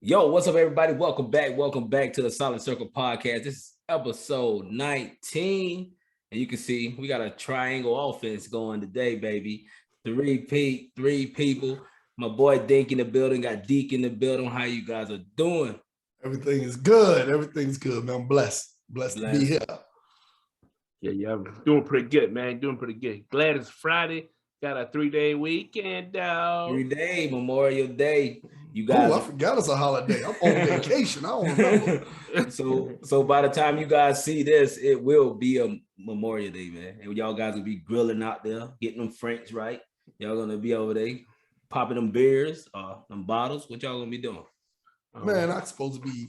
Yo, what's up, everybody? Welcome back to the Solid Circle Podcast. This is episode 19. And you can see we got a triangle offense going today, baby. Three people. My boy Dink in the building, got Deke in the building. How you guys are doing? Everything is good. Everything's good, man. I'm blessed to be here. Yeah, I'm doing pretty good, man. Doing pretty good. Glad it's Friday. Got a 3-day weekend, dog. 3-day Memorial Day. You guys, I forgot it's a holiday. I'm on vacation. I don't remember. so by the time you guys see this, it will be a Memorial Day, man. And y'all guys will be grilling out there, getting them French right. Y'all gonna be over there popping them beers, them bottles. What y'all gonna be doing? Man, I'm supposed to be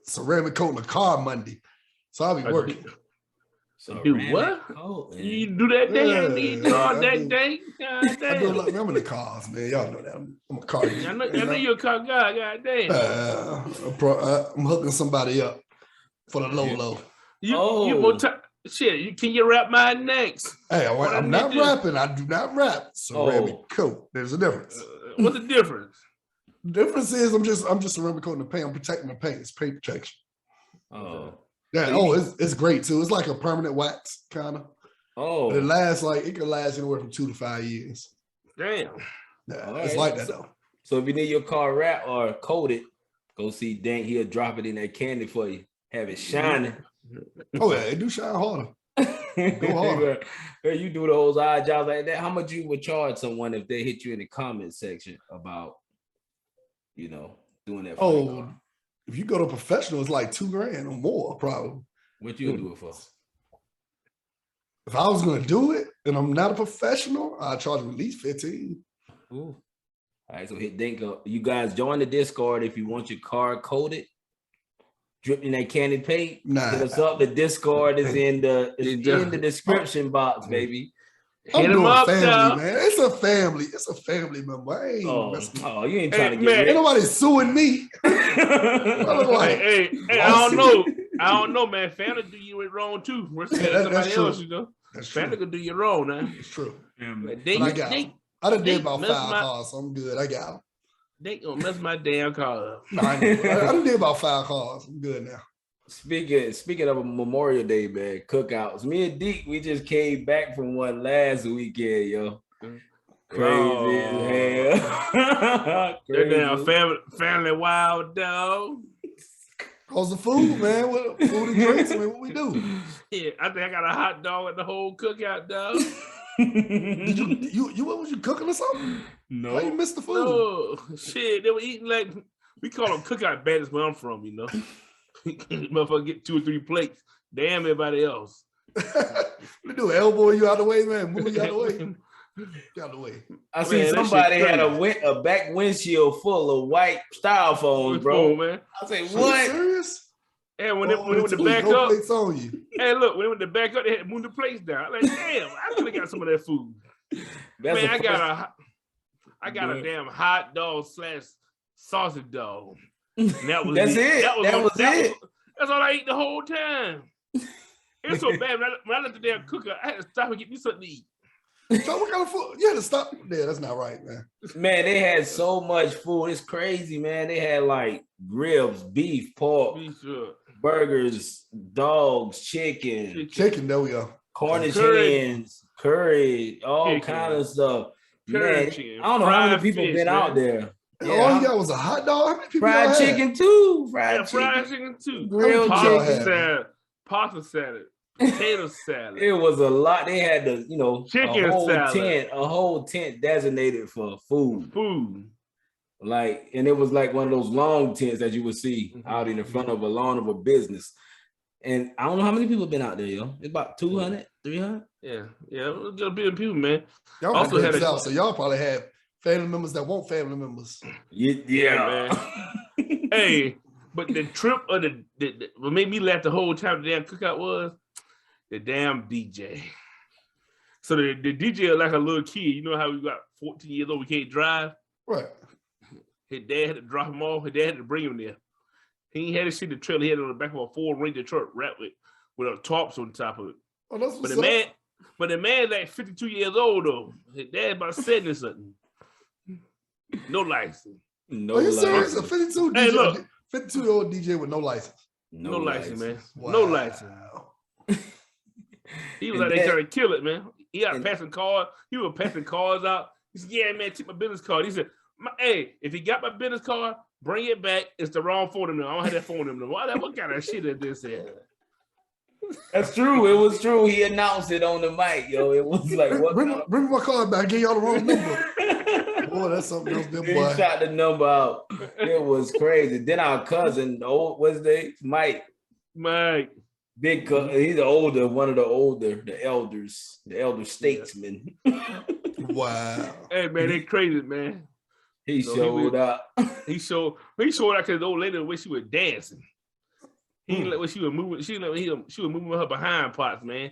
ceramic coating a car Monday, so I'll be working. So do what? Oh, you do that day? Yeah, that day? I do like I'm in the cars, man. Y'all know that. I'm a car guy. I know you're a car guy. God damn. I'm hooking somebody up for the low. Can you rap mine next? Hey, I'm not rapping. I do not rap. Ceramic coat. There's a difference. What's the difference? The difference is I'm just ceramic coating the paint. I'm protecting the paint. It's paint protection. Oh. Yeah. It's great too. It's like a permanent wax kind of. Oh. It can last anywhere from 2 to 5 years. Damn. Yeah, it's like that though. So if you need your car wrapped or coated, go see Dank. He'll drop it in that candy for you. Have it shining. Oh yeah, it do shine harder. Go harder. You do those odd jobs like that. How much you would charge someone if they hit you in the comment section about, doing that? For if you go to professional, it's like $2,000 or more, probably. What you do it for? If I was gonna do it and I'm not a professional, I'd charge them at least $15. Ooh. All right, so hit Dink up. You guys join the Discord if you want your car coated, dripped in that candy paint. Hit us up. The Discord is in the description box, baby. I'm doing family, man. It's a family. It's a family member. I ain't you ain't trying to get rich. Ain't nobody suing me. Hey, I don't know, man. Family do you it wrong too. Somebody else, family could do you wrong, man. It's true. Yeah, I done did about 5 cars, so I'm good. I got them. They gonna mess my damn car up. I done did about 5 cars. I'm good now. Speaking of a Memorial Day, man, cookouts. Me and Deke, we just came back from one last weekend, yo. Crazy as hell. They're damn family wild, dog. Cause the food, man. Food and drinks, man. What we do? Yeah, I think I got a hot dog at the whole cookout, dog. What was you cooking or something? No. How you missed the food? No, shit. They were eating like, we call them cookout bandits where I'm from, Motherfucker get 2 or 3 plates. Damn everybody else. They do elbow you out the way, man. Move you out the way. Get out the way. I see somebody had a back windshield full of white styrofoam, bro. Man. I say, what? Serious? And when they went to back up, plates on you. Hey, look, when they went to back up, they had to move the plates down. I'm like, damn, I could have got some of that food. Man, I got a damn hot dog / sausage dog. And that was That's it. That was it. That's all I ate the whole time. It's so bad. When I left the damn cooker, I had to stop and get me something to eat. So what kind of food? You had to stop. Yeah, that's not right, man. Man, they had so much food. It's crazy, man. They had like ribs, beef, pork, burgers, dogs, chicken. There we go. Cornish hens, curry, all kind of stuff. Man, I don't know how many people been out there. Yeah, all you got was a hot dog. How many people fried chicken too. Fried chicken too. Grilled chicken. Pasta salad. Potato salad. It was a lot. They had the, chicken a whole tent designated for food. And it was like one of those long tents that you would see out in the front of a lawn of a business. And I don't know how many people been out there, yo. It's about 200, 300. Yeah, it was a bit of people, man. Y'all also had so y'all probably had family members that want family members. Yeah, man. Hey, but the trip of what made me laugh the whole time the damn cookout was the damn DJ. So the DJ is like a little kid. You know how we got 14 years old, we can't drive? Right. His dad had to drop him off. His dad had to bring him there. He had to see the trailer. He had it on the back of a Ford Ranger truck wrapped with a tarps on top of it. Oh, that's what's but the man like 52 years old though. His dad about 70 something. No license. No Are you serious? A license. 52 Hey, DJ, look. 52-year-old DJ with no license. No license, man. Wow. No license. He was And out there that- trying to kill it, man. He out and- passing cars. He was passing cars out. He said, "Yeah, man, take my business card." He said, "Hey, if he got my business card, bring it back. It's the wrong phone number. I don't have that phone number. What kind of shit is this?" That's true. It was true. He announced it on the mic, yo. It was like, what? Bring my card back. I gave y'all the wrong number. Boy, that's something else, there, He boy. shot the number out. It was crazy. Then our cousin, what's his name? Mike. Big, he's the older, one of the older, the elder statesmen. Wow. Hey, man, they crazy, man. He So showed up. He showed out because the old lady the way she was dancing. He Hmm. like when she was moving. She was moving with her behind parts, man.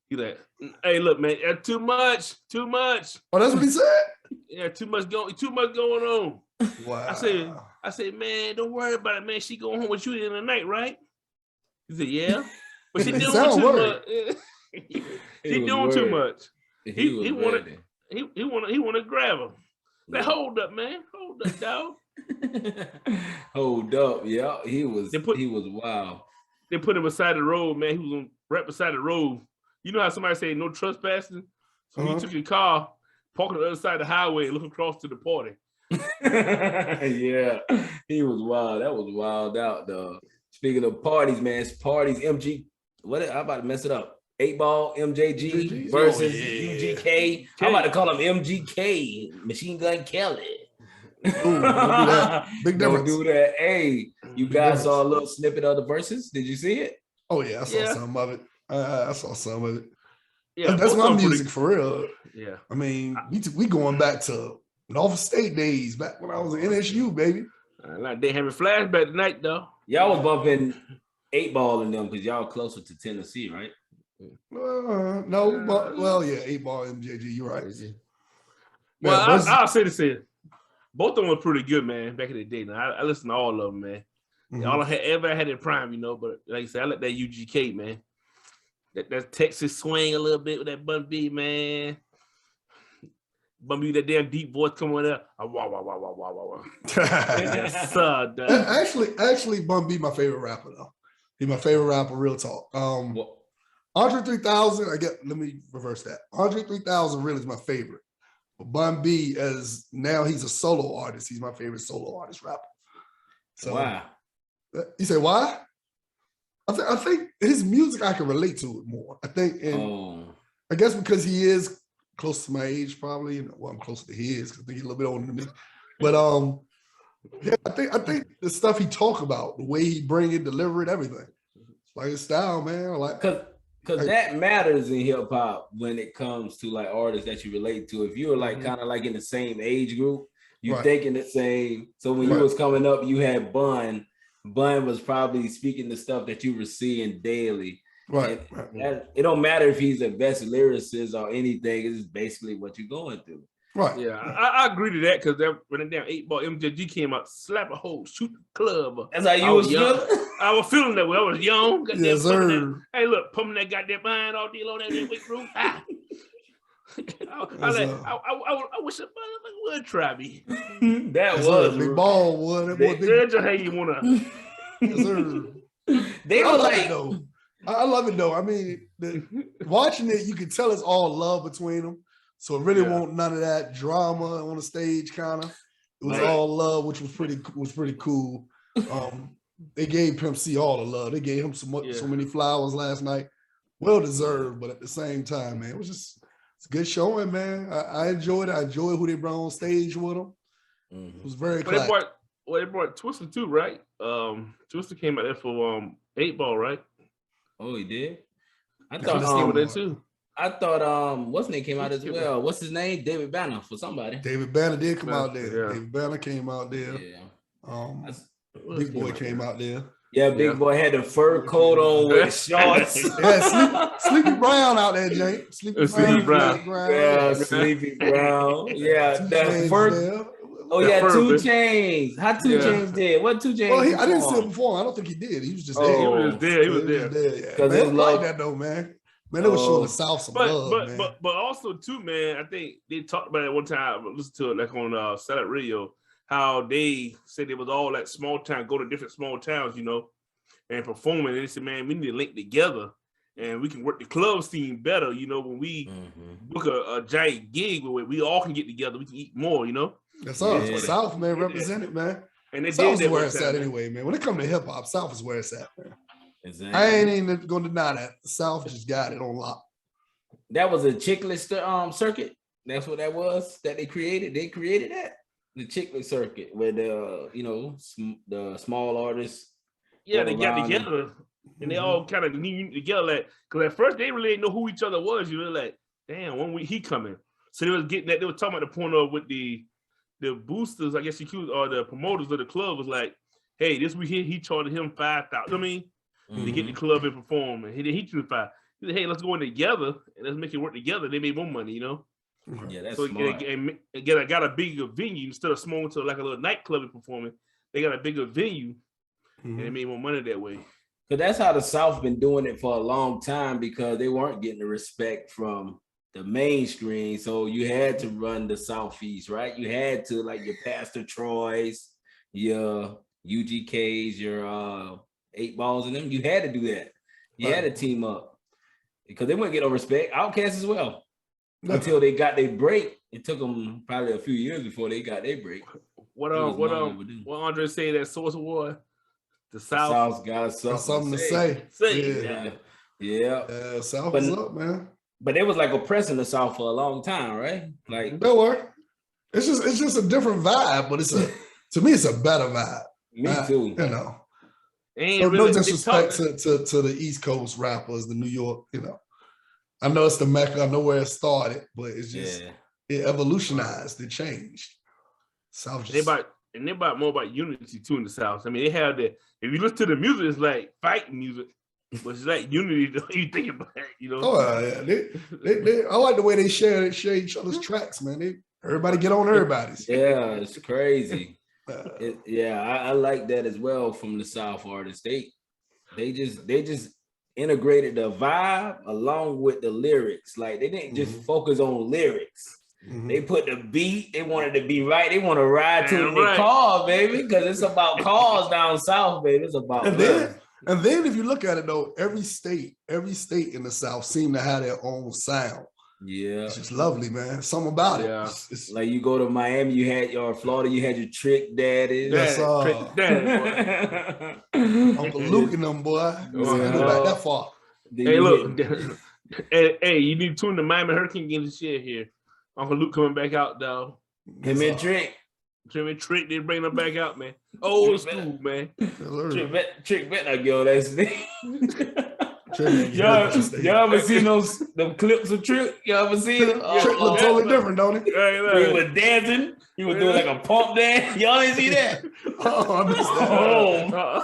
He like, "Hey, look, man, that's too much. Oh, that's what he said? Yeah, too much going on." Wow. I said, "Man, don't worry about it, man. She going home with you in the night, right?" He said, "Yeah, but she He doing sound too worried. much. He She was doing too worried. much. He was ready. He wanted to grab her. Like, Yeah. hold up, man. Hold up, dog." Hold up, yeah. He was wild. They put him beside the road, man. He was right beside the road. You know how somebody say no trespassing? So he took his car, parked on the other side of the highway, and looked across to the party. Yeah, he was wild. That was wild out, though. Speaking of parties, man, parties, MG. I'm about to mess it up. 8-Ball MJG versus UGK. I'm about to call him MGK, Machine Gun Kelly. Ooh, don't do that. Big difference. Don't do that. Hey, you guys saw a little snippet of the verses? Did you see it? Oh, yeah, I saw some of it. I saw some of it. Yeah, That's my music for real. Yeah. I mean, we going back to Norfolk State days, back when I was in NSU, baby. Like they having flashback tonight, though. Y'all was bumping 8-Ball in them because y'all closer to Tennessee, right? No, but well, yeah, 8-Ball MJG, you're right. Well, I'll say this here. Both of them were pretty good, man, back in the day. Now, I listened to all of them, man. Mhm. All I had ever had in prime, but like I said, I like that UGK, man. That Texas swing a little bit with that Bun B, man. Bun B, that damn deep voice coming up. Wah, wah, wah, wah, wah, wah, wah. Yes, sir, dog. Actually, Bun B my favorite rapper though. He's my favorite rapper, real talk. Andre 3000, let me reverse that. Andre 3000 really is my favorite. But Bun B, as now he's a solo artist. He's my favorite solo artist rapper. So, wow. You say why? I think his music I can relate to it more. I think, I guess because he is close to my age, probably. Well, I'm closer to his because I think he's a little bit older than me. But yeah, I think the stuff he talk about, the way he bring it, deliver it, everything, like his style, man. Like, because that matters in hip hop when it comes to like artists that you relate to. If you're like kind of like in the same age group, you thinking the same. So when you was coming up, you had Bun. Bun was probably speaking the stuff that you were seeing daily. Right. It don't matter if he's a best lyricist or anything. It's basically what you're going through. Right. Yeah, I agree to that because when the damn 8-Ball MJG came out, slap a hole, shoot the club. That's how you was young. feeling? I was feeling that way. I was young. Yes, sir. Hey, look, pumping that goddamn behind all day long that weight room. I wish a motherfucker would try me. That was big ball, would that boy big. That's how you wanna. Yes, sir. They were like, though. I love it though. I mean, watching it, you can tell it's all love between them. So it really won't none of that drama on the stage, kind of. It was all love, which was pretty cool. They gave Pimp C all the love. They gave him so many flowers last night. Well deserved, but at the same time, man, it's a good showing, man. I enjoyed it. I enjoyed who they brought on stage with them. It was very classic. They brought Twister too, right? Twister came out there for 8-Ball, right? Oh, he did? I Twister came out there too. I thought what's his name came out as well. What's his name? David Banner for somebody. David Banner did come out there. Yeah. David Banner came out there. Yeah. Big Boy came out there. Yeah, Big Boy had the fur coat on with shorts. Yeah, Sleepy Brown out there, Jay. Sleepy Brown. Yeah, Sleepy Brown. Yeah, that fur. Oh yeah, 2 Chainz. How 2 Chainz did? What 2 Chainz? Well, I didn't see him perform. I don't think he did. He was just there. He was there. Yeah. Man, I like that though, man. Man, they was showing the South some love, man. But also too, man. I think they talked about it one time. I listened to it like on Satellite Radio. how they said it was all that small town, go to different small towns, you know, and performing. And they said, man, we need to link together and we can work the club scene better, you know, when we book a giant gig where we all can get together, we can eat more, you know. That's all. South, man, represented, man. And they South's did that where it's at anyway, man. When it comes to hip hop, South is where it's at, man. Exactly. I ain't even gonna deny that. The South just got it on lock. That was a chickless circuit. That's what that was that they created. They created that, the chicklet circuit, where the the small artists. Yeah, they got together and they all kind of knew together. Like, because at first they really didn't know who each other was. You know, like, damn, when he coming? So they was getting that. They were talking about the point of with the boosters, I guess you could, or the promoters of the club was like, hey, this week he charged him $5,000. I mean, to get the club and perform, and he chose $5,000. He said, hey, let's go in together and let's make it work together. They made more money, you know. Yeah, that's so smart. Again, I got a bigger venue instead of small to like a little nightclub and performing. They got a bigger venue, and they made more money that way. So that's how the South been doing it for a long time, because they weren't getting the respect from the mainstream. So you had to run the Southeast, right? You had to, like, your Pastor Troy's, your UGKs, your 8 Balls and them. You had to do that. You had to team up because they wouldn't get no respect. Outkast as well. Until they got their break. It took them probably a few years before they got their break. What Andre say that Source Award? The South's got something to say. Yeah. South is up, man. But it was like oppressing the South for a long time, right? Like, no work. It's just a different vibe, but to me it's a better vibe. Me too. You know. No disrespect to the East Coast rappers, the New York, you know. I know it's the Mecca, I know where it started, but it's just it evolutionized, it changed. South just they're about more about unity too in the South. I mean, they have if you listen to the music, it's like fighting music, but it's like unity. You think about it, you know. Oh yeah, I like the way they share each other's tracks, man. Everybody get on everybody's. Yeah, it's crazy. I like that as well from the South artists. They just integrated the vibe along with the lyrics. Like, they didn't just focus on lyrics. They put the beat. They wanted to be right. They want to ride to in their car, baby, because it's about cars down south, baby. It's about and then if you look at it though, every state in the South seem to have their own sound. Yeah, it's just lovely, man. Something about it. It's like you go to Miami, you had your Florida, you had your Trick Daddy. That's Uncle Luke and them, boy. Back that far. Hey, look. hey, you need to tune the Miami Hurricane game this year here. Uncle Luke coming back out, though. Him and Trick. They bring them back out, man. Old school, man. Trick better go. That's the thing. Y'all ever seen them clips of Trick? Y'all ever seen them? Trick look totally different, don't it? He was dancing. He was doing like a pump dance. Y'all didn't see that? I missed that.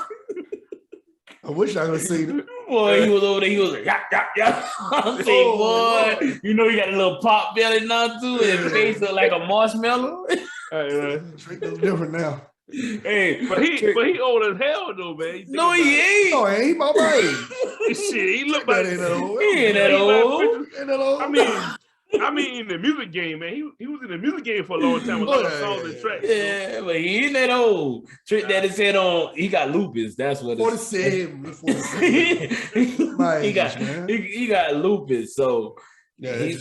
I wish I could have seen it. Boy, he was over there. He was like, I'm saying, boy, you know, he got a little pop belly now too, and his face look like a marshmallow. Trick is different now. Hey, but he old as hell though, man. No, he ain't. No, he ain't my age. Shit, he look like He ain't that old. I mean, in the music game, man, he was in the music game for a long time with other songs and tracks. Yeah, but he ain't that old. Trick Daddy said he got lupus. That's what 47. He got lupus. So he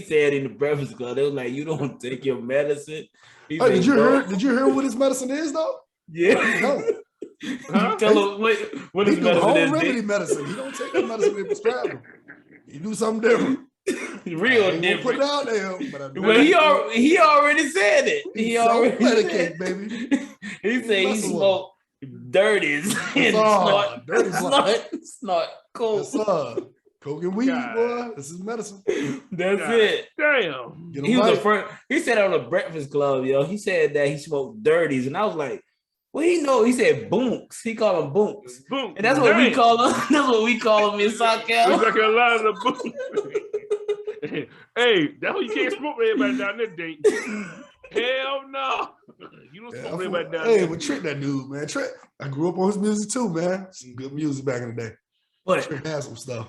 said in the Breakfast Club, they was like, you don't take your medicine. Did you hear what his medicine is though? Yeah. No. Huh? Tell him what his medicine home remedy medicine. He don't take the medicine they prescribe him. He do something different. Real different. Put it out there. Well, he already said it. He already medicate, baby. He said he smoked dirties and snort coke. Coke and weed, boy. This is medicine. That's it. Damn. He was the first. He said on the Breakfast Club, yo. He said that he smoked dirties, and I was like, well, he know. He said boonks. He called them boonks, and that's what we call them. That's what we call them in South Carolina. South Carolina, boonks. Hey, that's why you can't smoke with everybody down there, date. Hell no. You don't smoke with everybody down there. Hey, but Trick that dude, man. Trick, I grew up on his music too, man. Some good music back in the day. But Trick had some stuff.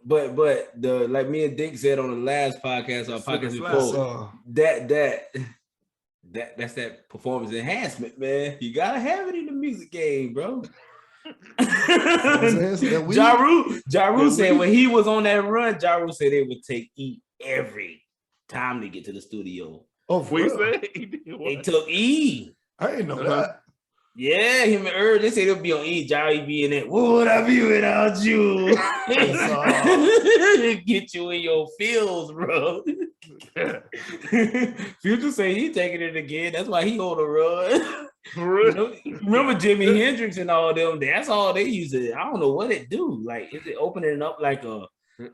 But like me and Dick said on the last podcast, our podcast before, that's that performance enhancement, man. You gotta have it in the music game, bro. Ja Rule said when he was on that run, Ja Rule said it would take E every time to get to the studio. Oh, for real? They took E. I didn't know that. Yeah, him and Irv, they say they'll be on E. Jolly be in it. What would I be without you? Get you in your feels, bro. Future say he taking it again. That's why he on the run. Remember Jimi Hendrix and all them? That's all they use it. I don't know what it do. Like, is it opening it up like a?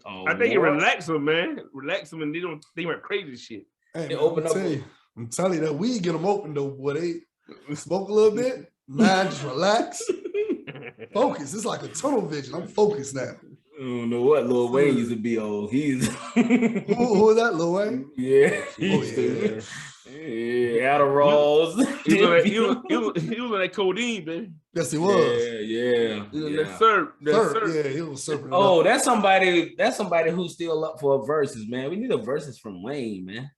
I think it relax them, man. Relax them, and they don't think about crazy shit. Hey, man, I'm telling you that weed get them open though, boy. They smoke a little bit, man, just relax, focus. It's like a tunnel vision. I'm focused now. I don't know what Lil Wayne used to be on. He's who is that, Lil Wayne? Yeah, Adderalls. He was on that codeine, baby. Yes, he was. Yeah. That syrup. Yeah, he was surfing. Oh, that's somebody who's still up for a versus, man. We need a versus from Wayne, man.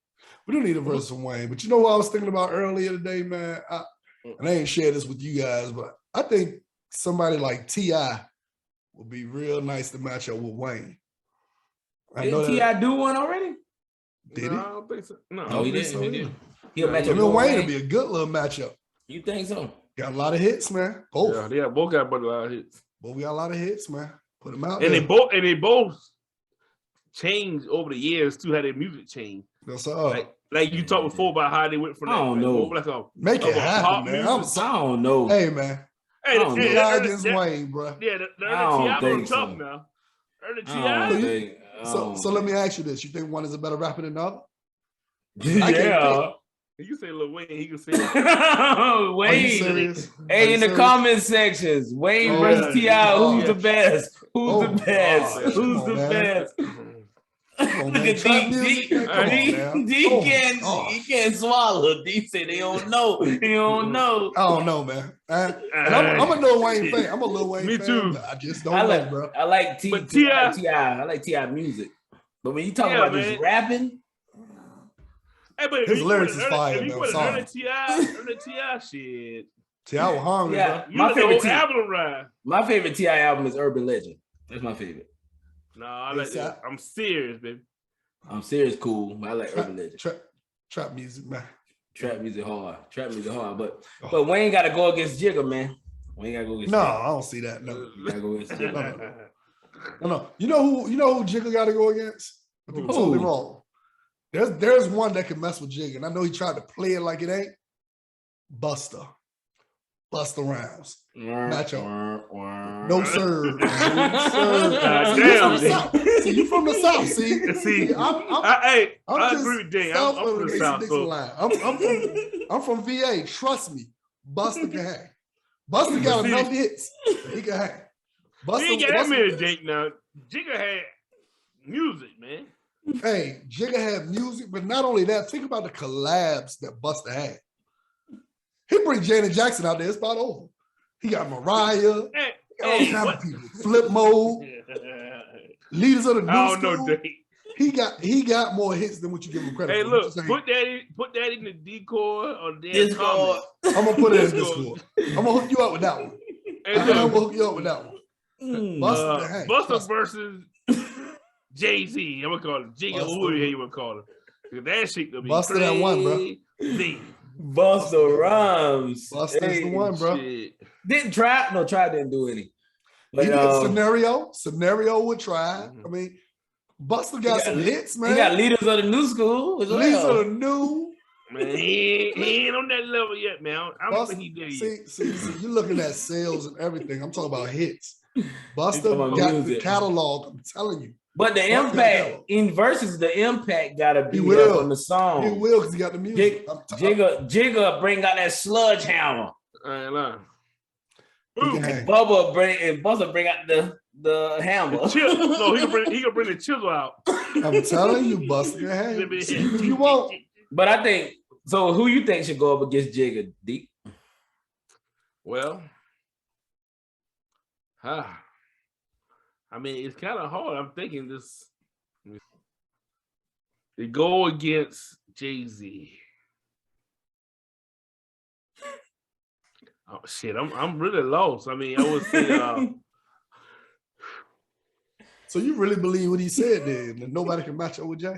We don't need a versus from Wayne, but you know what I was thinking about earlier today, man? And I ain't shared this with you guys, but I think somebody like T.I. would be real nice to match up with Wayne. Didn't T.I. do one already? Did he? No, I don't think so. No, he didn't. He'll match up with Wayne would be a good little matchup. You think so? Got a lot of hits, man. Both. Yeah, both got a lot of hits. But we got a lot of hits, man. Put them out and there. They both changed over the years too, how their music changed. That's all. Like you talked before about how they went from I don't know. Make it happen, man. I don't know. Hey, man. Hey, against Wayne, bro. Yeah, the T.I. tough now. So let me ask you this: you think one is a better rapper than the other? Yeah. You say Lil Wayne, he can say Wayne. Hey, in the comment sections, Wayne versus T.I. Who's the best? Who's the best? Who's the best? Look at D. He can't swallow. D said they don't know. He don't know. I don't know, man. And I'm a Lil Wayne fan. I'm a Lil Wayne fan. Me too. I just don't know, bro. I like T.I. I like T.I. music. But when you talk about this rapping, hey, but his lyrics is fire. If you put the T.I. shit. T.I. was hungry, bro. My favorite T.I. album is Urban Legend. That's my favorite. No, I like that. I'm serious, baby. I'm serious, cool. I like Urban Legend. Trap music, man. Trap music hard. But Wayne got to go against Jigga, man. Wayne got to go against. No, Jigga. I don't see that. No, got to go against Jigga. No. You know who Jigga got to go against? People totally wrong. There's one that can mess with Jigga, and I know he tried to play it like it ain't. Busta Rhymes. Match up. No sir. See, you from the South. See, I agree with Dan. I'm from the South. I'm from VA. Trust me. Busta can hang. Busta got enough hits. He can hang. Busta ain't got that many Jake now. Jigga had music, man. Hey, Jigga had music, but not only that, think about the collabs that Busta had. He bring Janet Jackson out there, it's about over. He got Mariah, all kinds of people. Flip Mode, Leaders of the New School. He got more hits than what you give him credit for. Hey, look, put that in the Discord or Discord. I'm gonna put it in Discord. I'm gonna hook you up with that one. Hey, I'm gonna hook you up with that one. Busta versus J.O.C. I'm gonna call it Jigga. Who you wanna call it? That shit gonna be Busta that one, bro. Busta Rhymes. Busta's the one, bro. Didn't Trap? No, Trap didn't do any. But, he did Scenario with Trap. I mean, Busta got some hits, man. He got Leaders of the New School. Leaders of the New. Man, he ain't on that level yet, man. I don't think he did yet. See, you're looking at sales and everything. I'm talking about hits. Busta got the catalog. I'm telling you. But the impact in versus the impact gotta be up on the song. He will because he got the music. Jigga bring out that sludge hammer. I know. And Busta bring out the hammer. No, he can bring the chisel out. I'm telling you, Busta can hang. If you won't. But I think so. Who you think should go up against Jigga, D? Well, I mean, it's kind of hard. I'm thinking this. They go against Jay-Z. Oh shit, I'm really lost. I mean, I would say So you really believe what he said then? That nobody can match up with Jay?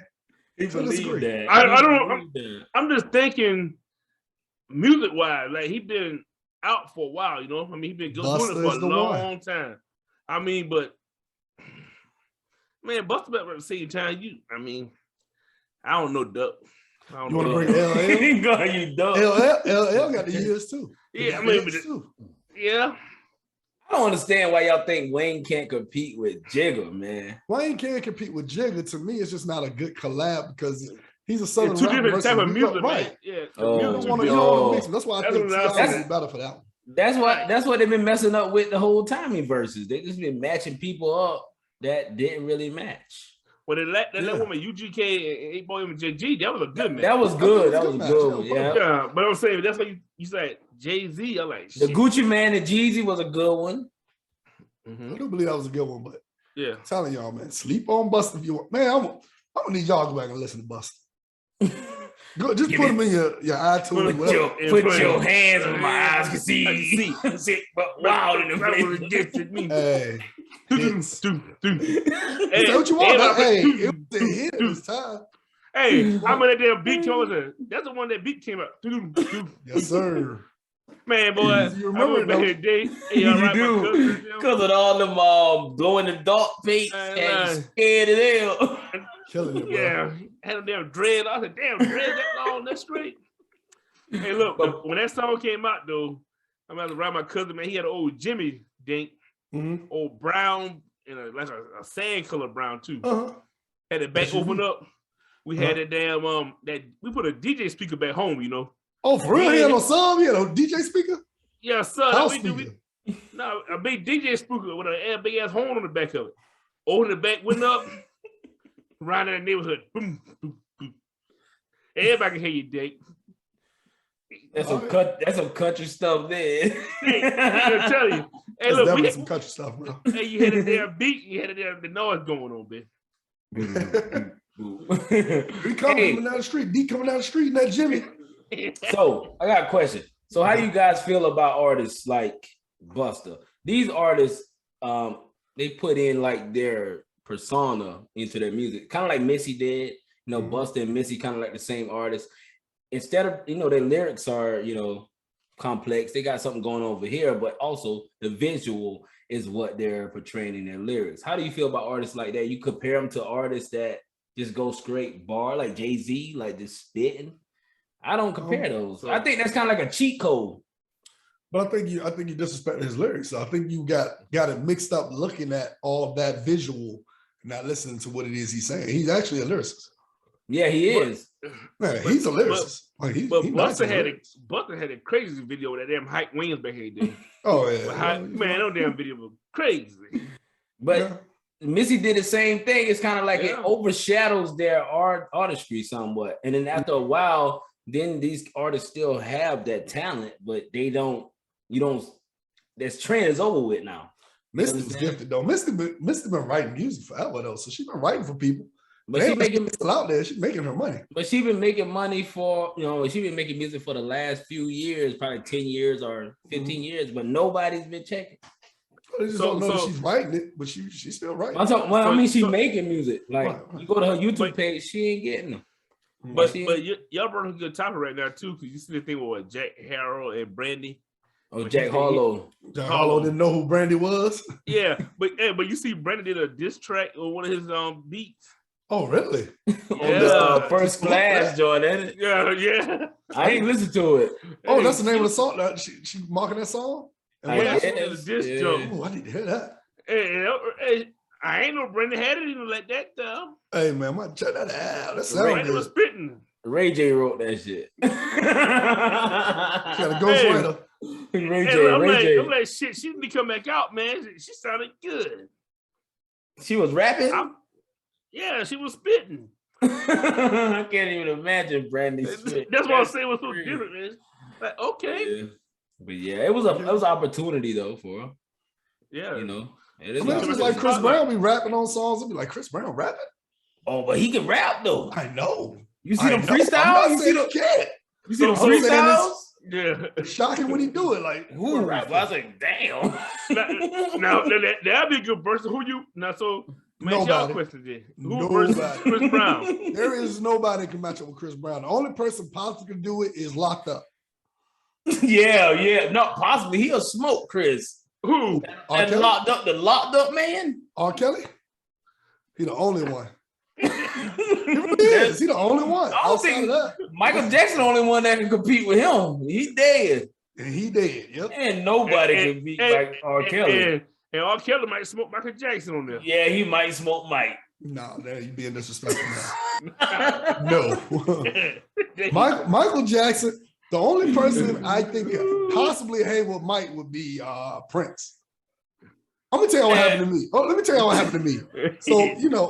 He So believed that. I don't. I'm just thinking, music wise, like he been out for a while. You know, I mean, he been doing it for a long time. I mean, but man, Busta back at the same time. I mean, I don't know, Duck. You want to bring LL? You Duck. LL got the years too. Yeah, I mean, yeah. I don't understand why y'all think Wayne can't compete with Jigga, man. Wayne can't compete with Jigga. To me, it's just not a good collab because he's a southern two different type of music, right? Man. Yeah, you don't want to mix them. That's why I think T.I. would be better for that one. That's what they've been messing up with the whole time in verses. They just been matching people up that didn't really match. Well, that woman UGK and 8 Boy and JG, that was a good match. That was good. That was good. Yeah, but I'm saying that's why you said Jay-Z. I'm like, the Gucci Man and Jeezy was a good one. Mm-hmm. I do believe that was a good one, but yeah, I'm telling y'all, man, sleep on Busta if you want. Man, I'm gonna need y'all to go back and listen to Busta. Go, just put them in your iTunes. Put your hands on my eyes to see. But wow, in the place rejected me. Hey, is that what you want? Hey, it was a hit this time. Hey, how many damn beat came out? That's the one that beat came out. Yes, sir. Man, boy, you remember that day? Hey, you do, because of all them glow in the dark face and scared of them. Killing it, bro. Yeah, had a damn dread. I said, damn, dread that long, that's straight. Hey, look, when that song came out, though, I'm out around my cousin, man. He had an old Jimmy Dink, old brown, and like a sand color brown too. Had it back open up. We had that damn that we put a DJ speaker back home, you know. Oh, for real? He had no sub? He had no DJ speaker? Yeah, son. House speaker. No, a big DJ speaker with a big ass horn on the back of it. Open the back window up, around in the neighborhood. Boom, boom, boom. Everybody can hear you, Dick. That's some country stuff there. Hey, I tell you. Hey, look, we had some country stuff, bro. Hey, you had a damn beat, you had a damn the noise going on, man. He coming down the street. D coming down the street in that Jimmy. So I got a question. So how do you guys feel about artists like Busta? These artists, they put in like their persona into their music, kind of like Missy did. You know, Busta and Missy kind of like the same artist. Instead of, their lyrics are, complex. They got something going over here, but also the visual is what they're portraying in their lyrics. How do you feel about artists like that? You compare them to artists that just go straight bar, like Jay-Z, like just spitting. I don't compare those. I think that's kind of like a cheat code. But I think you disrespect his lyrics. So I think you got it mixed up looking at all of that visual and not listening to what it is he's saying. He's actually a lyricist. Yeah, he is. Man, he's a lyricist. Busta had a crazy video with that damn Hype Wings back here. Oh yeah. Man, no damn video was crazy. But Missy did the same thing. It's kind of like it overshadows their artistry somewhat. And then after a while, then these artists still have that talent, but this trend is over with now. Misty was gifted though. Misty been writing music forever though. So she's been writing for people. But she's still out there. She's making her money. But she's been making money for, she's been making music for the last few years, probably 10 years or 15 years, but nobody's been checking. They just don't know that she's writing it, but she's still writing. She's making music. Like you go to her YouTube page, she ain't getting them. But y'all brought a good topic right now too, because you see the thing with Jack Harlow and Brandy. Oh, Jack Harlow. Jack Harlow didn't know who Brandy was. Yeah, but you see, Brandy did a diss track on one of his beats. Oh, really? Yeah, First Class, Jordan. Yeah. I ain't listened to it. Oh, that's the name of the song. She marking that song. I need to hear that. Hey, I ain't know Brandy had it even like that though. Hey man, I might check that out. That's Brandy was spitting. Ray J wrote that shit. She got a ghostwriter. Ray J. I'm like, shit, she didn't come back out, man. She sounded good. She was rapping? Yeah, she was spitting. I can't even imagine Brandy spit. That's what I'm saying was so different, man. Like, okay. Yeah. But yeah, it was an opportunity though for her. Yeah. It is just like Chris Brown be rapping on songs. It'd be like, Chris Brown rapping? Oh, but he can rap though. I know. You see them freestyles? You see them freestyles? Yeah. It's shocking when he do it. Like, Who rap? I was like, damn. Now that'd be a good verse. Who you now? So man, y'all question then. Who versus Chris Brown? There is nobody that can match up with Chris Brown. The only person possibly can do it is Locked Up. Yeah. No, possibly he'll smoke Chris. Who? And the locked up man? R. Kelly? He the only one. He really is. He the only one. I don't think Michael Jackson the only one that can compete with him. He dead. And he dead. Yep. And nobody can beat like R. Kelly. And R. Kelly might smoke Michael Jackson on there. Yeah, he might smoke Mike. No, there you being disrespectful now. No. Michael Jackson, the only person I think could possibly hang with Mike would be Prince. I'm gonna tell you what happened to me. Let me tell you what happened to me. So,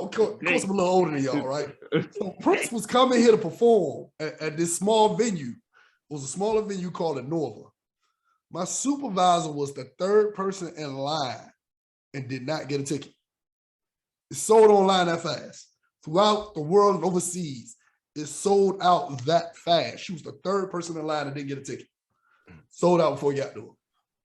of course I'm a little older than y'all, right? So Prince was coming here to perform at this small venue. It was a smaller venue called the Nova. My supervisor was the third person in line and did not get a ticket. It sold online that fast. Throughout the world and overseas, it sold out that fast. She was the third person in line and didn't get a ticket. Sold out before he got to it.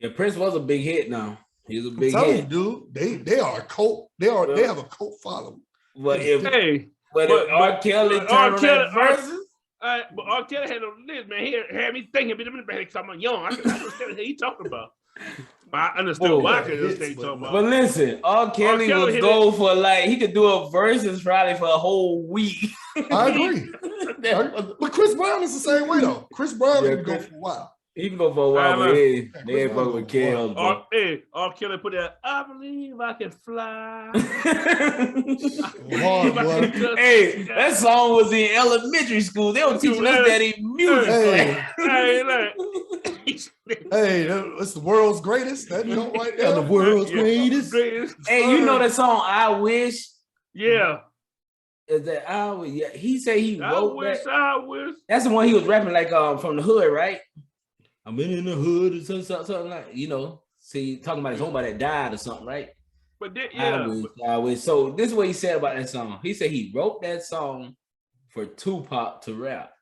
Yeah, Prince was a big hit now. He was a big hit. You, dude, they are a cult. They have a cult following. But if R. Kelly turned on that versus, but R. Kelly had a list, man. He had me thinking, because I'm young. I understand what he talking about. I understood why I could understand talking about. But listen, R. Kelly would go for he could do a versus probably for a whole week. I agree. But Chris Brown is the same way though. Chris Brown can go for a while. He can go for a while, but they ain't fuck with Kelly. R. Kelly put that, I believe I can fly. Hey, that song was in elementary school. They were teaching us that in music. Hey, it's the world's greatest. That note right there. The world's greatest. Hey, you know that song, I Wish? Yeah. Is that I Wish? Yeah, he said he wrote that. I wish. That's the one he was rapping from the hood, right? I've been in the hood or something like, see, talking about his homebody that died or something, right? But I wish. So this is what he said about that song. He said he wrote that song for Tupac to rap.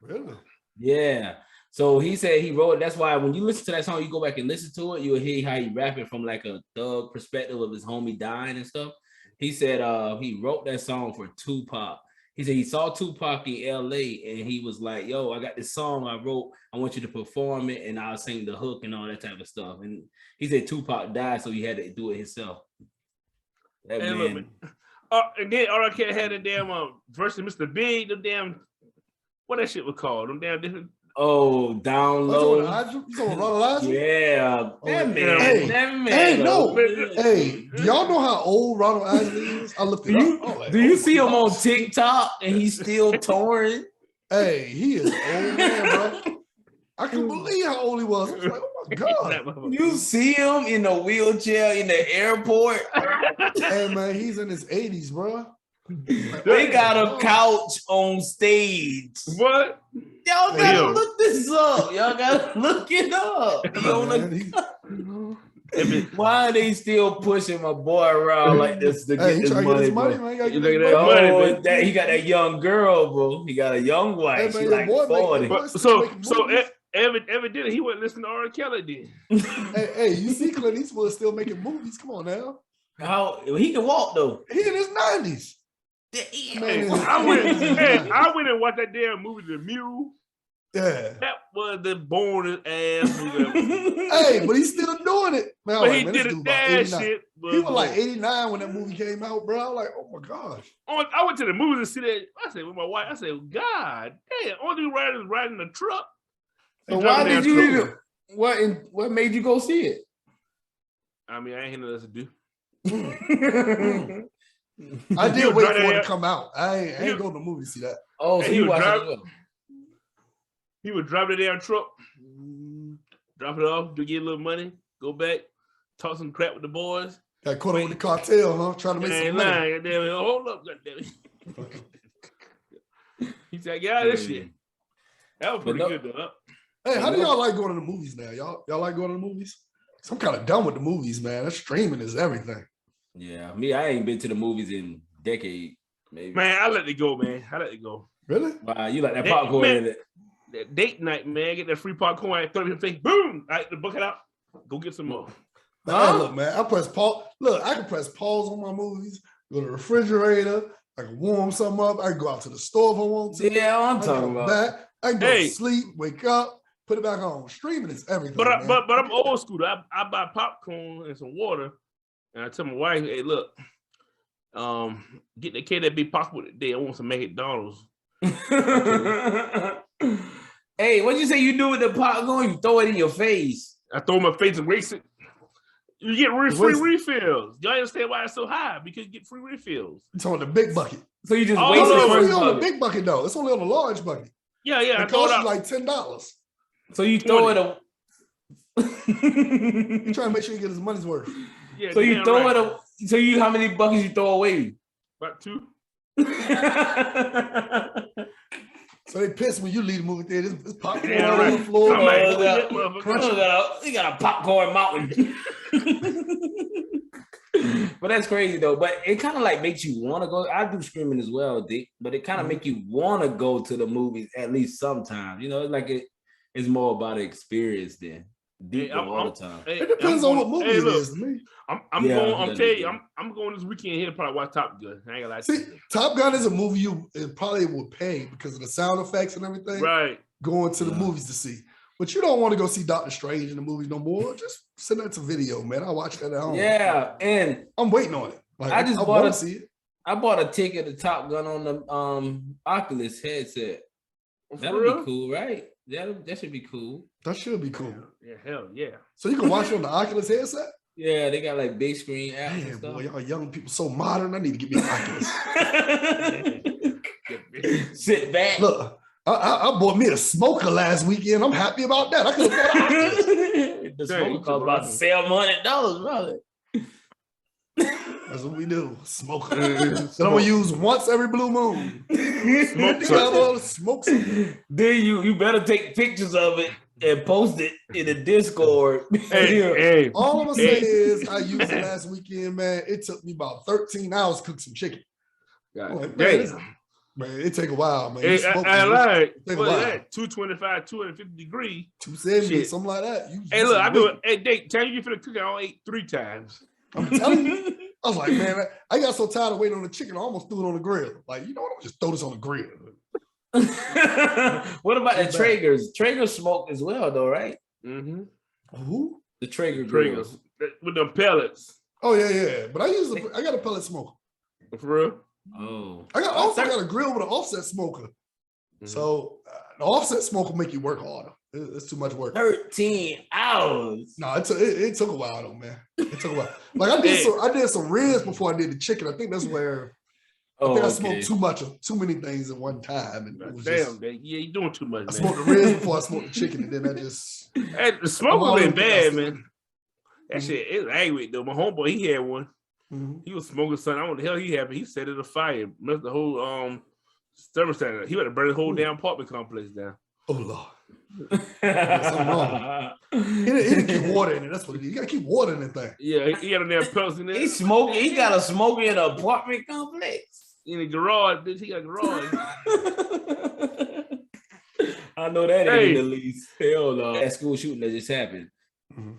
Really? Yeah. So he said he wrote it. That's why when you listen to that song, you go back and listen to it, you'll hear how he rapping from like a thug perspective of his homie dying and stuff. He said he wrote that song for Tupac. He said he saw Tupac in LA and he was like, yo, I got this song I wrote. I want you to perform it and I'll sing the hook and all that type of stuff. And he said Tupac died, so he had to do it himself. That man. And then R. Kelly had a damn versus Mr. Big, the damn, what that shit was called? Them damn different. Oh, down low. Yeah. That man. Hey, no. Hey, do y'all know how old Ronald Isley is? I looked it up. Do you see him on TikTok and he's still touring? Hey, he is old, man, bro. I couldn't believe how old he was. I was like, oh my God. You see him in a wheelchair in the airport? Hey, man, he's in his 80s, bro. They got a couch on stage. What? Y'all gotta look this up. Y'all gotta look it up. Why are they still pushing my boy around like this to get this money, bro? He got that young girl, bro. He got a young wife. She like 40. So evidently he wasn't listening to R. Kelly then. hey, you see Clint Eastwood still making movies. Come on now. How he can walk though. He in his 90s. Man, I went and watched that damn movie, The Mule. Yeah. That was the boring ass movie. Hey, but he's still doing it. Man, but he did it that shit. He was like 89 when that movie came out, bro. I was like, oh my gosh. I went to the movie to see that. I said with my wife, I said, God damn, all these riders riding the truck. So why did you what made you go see it? I mean, I ain't had nothing to do. I did wait for it to come out. I ain't going to the movie to see that. Oh, so you watched it. He would drive the damn truck, drop it off, to get a little money, go back, talk some crap with the boys. Got caught up with the cartel, huh? Trying to make some money. Hold up, goddammit. He said, "Get out of this shit." That was pretty good, though. Hey, how do y'all like going to the movies now? Y'all like going to the movies? I'm kind of done with the movies, man. That streaming is everything. Yeah, me, I ain't been to the movies in a decade, maybe. Man, I let it go, man. I let it go. Really? Wow, you like that popcorn in it? that date night, man. Get that free popcorn, throw it in your face, boom! All right, the bucket out. Go get some more. Man, hey, look, man, I press pause. Look, I can press pause on my movies, go to the refrigerator, I can warm something up, I can go out to the store if I want to. Yeah, I'm talking about. I can go to sleep, wake up, put it back on. Streaming is everything. But I'm old school. I buy popcorn and some water, and I tell my wife, hey, look, get the kid that be possible today. I want some McDonald's. Hey, what'd you say you do with the popcorn? You throw it in your face. I throw it in my face and waste it. You get free refills. Y'all understand why it's so high? Because you get free refills. It's on the big bucket. So you just waste it. It's only on the big bucket though. It's only on the large bucket. Yeah. It costs you like $10. So you throw it. You try to make sure you get his money's worth. Yeah, so you throw it. So you how many buckets you throw away? About 2. So they piss when you leave the movie theater. It's popcorn all over the floor. You got a popcorn mountain. But that's crazy though. But it kind of like makes you want to go. I do streaming as well, Dick. But it kind of make you want to go to the movies at least sometimes. You know, like it's more about the experience than all the time. It depends on what movie it is to me. I'm going this weekend here to probably watch Top Gun. I ain't gonna lie. See, Top Gun is a movie you probably would pay because of the sound effects and everything. Right. Going to the movies to see. But you don't want to go see Doctor Strange in the movies no more. Just send that to video, man. I'll watch that at home. Yeah, and I'm waiting on it. Like, I bought a ticket to Top Gun on the Oculus headset. That'll be cool, right? That should be cool. That should be cool. Yeah, hell yeah. So you can watch it on the Oculus headset? Yeah, they got like big screen apps. Man, and stuff. boy, y'all young people so modern. I need to get me an Oculus. Sit back. Look, I bought me a smoker last weekend. I'm happy about that. I could have bought an Oculus. The smoker cost about $700, brother. That's what we do. Smoker. That I'm gonna use once every blue moon. Smoke something. Then you better take pictures of it and post it in the Discord. Hey. All I'm gonna say is I used it last weekend, man. It took me about 13 hours to cook some chicken. Like, man, it take a while, man. I like what 225, 250 degrees, 270, something like that. Hey, look, I do it. Hey, Dave, tell you for the cooking, I ate 3 times. I'm telling you. I was like, man, I got so tired of waiting on the chicken, I almost threw it on the grill. Like, you know what? I'm just throw this on the grill. What about the Traegers? Traeger smoke as well, though, right? Mm-hmm. Who? The Traeger grills with them pellets. Oh yeah. But I got a pellet smoker. For real? Oh. I got a grill with an offset smoker. Mm-hmm. So the offset smoker will make you work harder. It's too much work. 13 hours. No, it took a while though, man. It took a while. Like I did some ribs before I did the chicken. I think that's where I smoked too many things at one time. And it was you're doing too much. I smoked the ribs before I smoked the chicken, and then I just the smoke been bad, man. That shit is angry though. My homeboy, he had one. Mm-hmm. He was smoking something. I don't know what the hell he had, but he set it afire. Messed the whole thermostat. He had to burn the whole damn apartment complex down. Oh Lord. Something wrong. He didn't keep water in it. That's what it is. You gotta keep water in that thing. Yeah, he had a damn pellets in there. He smoking. He got a smoker in an apartment complex. In the garage, bitch. He got a garage. I know that ain't the least. Hell no. That school shooting that just happened. Mm-hmm.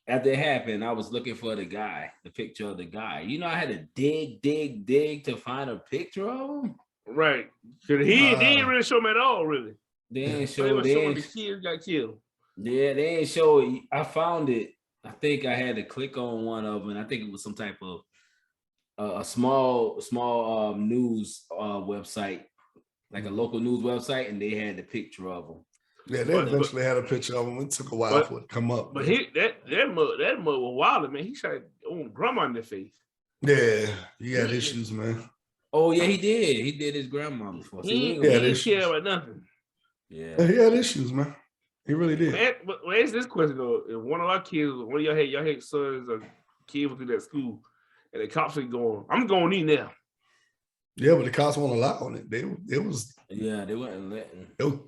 After it happened, I was looking for the picture of the guy. You know, I had to dig to find a picture of him. Right. Cause he didn't really show him at all, really. They didn't show the kids got killed. Yeah, they didn't show it. I found it. I think I had to click on one of them, and I think it was some type of a small news website, like a local news website, and they had the picture of him. Yeah, they eventually had a picture of him. It took a while for it to come up. But that mud was wild, man. He shot grandma in the face. Yeah, he had issues, man. Oh yeah, he did. He did his grandma before. He didn't care about nothing. Yeah, he had issues, man. He really did. But ask this question though: if one of our kids, one of y'all had sons or kids went to that school, and the cops are going, I'm going in now. Yeah, but the cops won't allow on it. They weren't letting. They were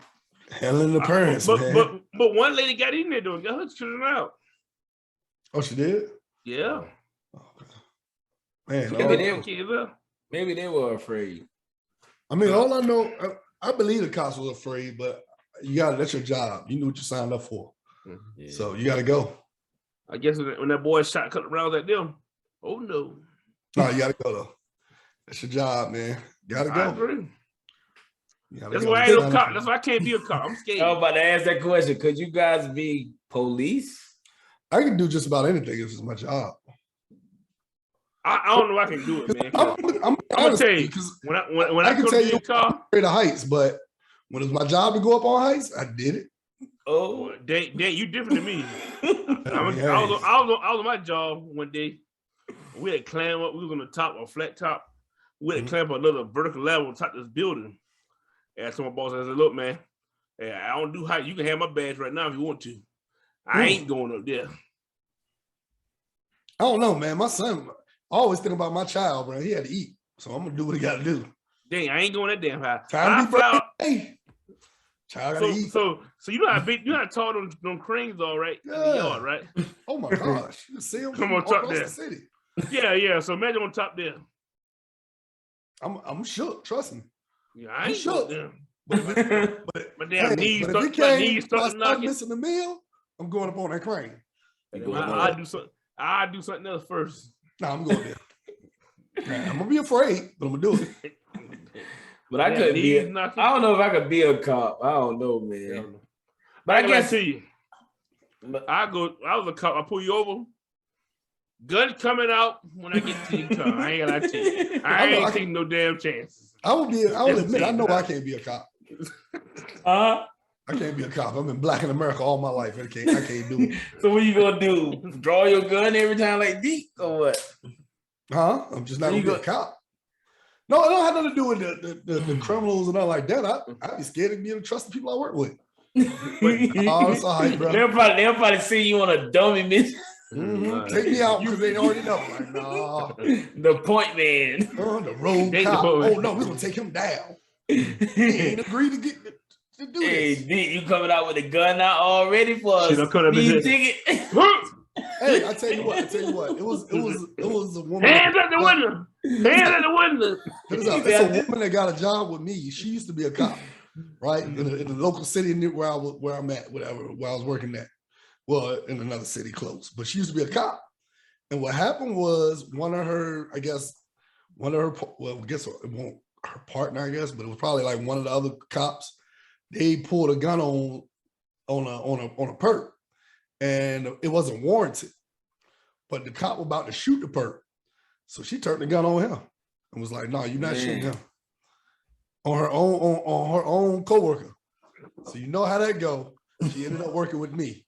handling the parents, but, man. But one lady got in there doing, got her children out. Oh, she did? Yeah. Man, maybe they were afraid. I mean, all I know, I believe the cops was afraid, but that's your job. You knew what you signed up for. Yeah. So you got to go. I guess when that boy shot cut around at them, oh no. No, you got to go though. That's your job, man. You got to go. I agree. That's go. why I ain't no cop. That's why I can't be a cop. I'm scared. I was about to ask that question. Could you guys be police? I can do just about anything if it's my job. I don't know if I can do it, man. I'm gonna tell you, when I can come tell to you your car, I'm afraid of heights, but when it's my job to go up on heights, I did it. oh, Dan, you different than me. I was on my job one day. We had climb up. We was on the top, a flat top. We had climb up another vertical level on top of this building. And I told my boss, I said, "Look, man, I don't do height. You can have my badge right now if you want to. I ain't going up there." I don't know, man. My son, I always think about my child, bro. He had to eat, so I'm gonna do what he got to do. Dang, I ain't going that damn high. Time to be brave. Hey, child gotta eat. So you know how big, you know how tall them cranes are, right? In the yard, right? Oh my gosh, you see them Come on top across there. the city. Yeah. So imagine on top there. I'm shook. Trust me. Yeah, I ain't shook. But damn knees start knocking. missing the meal, I'm going up on that crane. I'll do something else first. No, I'm going there. I'm gonna be afraid, but I'm gonna do it. But I couldn't be. I don't know if I could be a cop. I don't know, man. But I guess to you. I was a cop. I pull you over. Gun coming out when I get to your car. I ain't gonna tell you. I ain't taking no damn chances. I will admit, I know I can't be a cop. I can't be a cop. I've been black in America all my life. I can't do it. So what you gonna do? Draw your gun every time like Deke or what? I'm just not gonna be a cop. No, it don't have nothing to do with the criminals and nothing like that. I'd be scared of being trust the people I work with. It's all right, bro. They'll probably see you on a dummy mission. Take me out because they already know. Like, nah. The point man. The road cop. Oh no, we're gonna take him down. He ain't agreed to do this. Hey, Dick, you coming out with a gun out already for a speed ticket? Hey, I tell you what. It was a woman. Hands at the window. It's a woman that got a job with me. She used to be a cop, right? In the local city where I'm at, where I was working at. Well, in another city close, but she used to be a cop. And what happened was her partner, I guess, but it was probably like one of the other cops. They pulled a gun on a perp, and it wasn't warranted. But the cop was about to shoot the perp, so she turned the gun on him and was like, "No, you're not shooting him." On her own coworker. So you know how that go. She ended up working with me.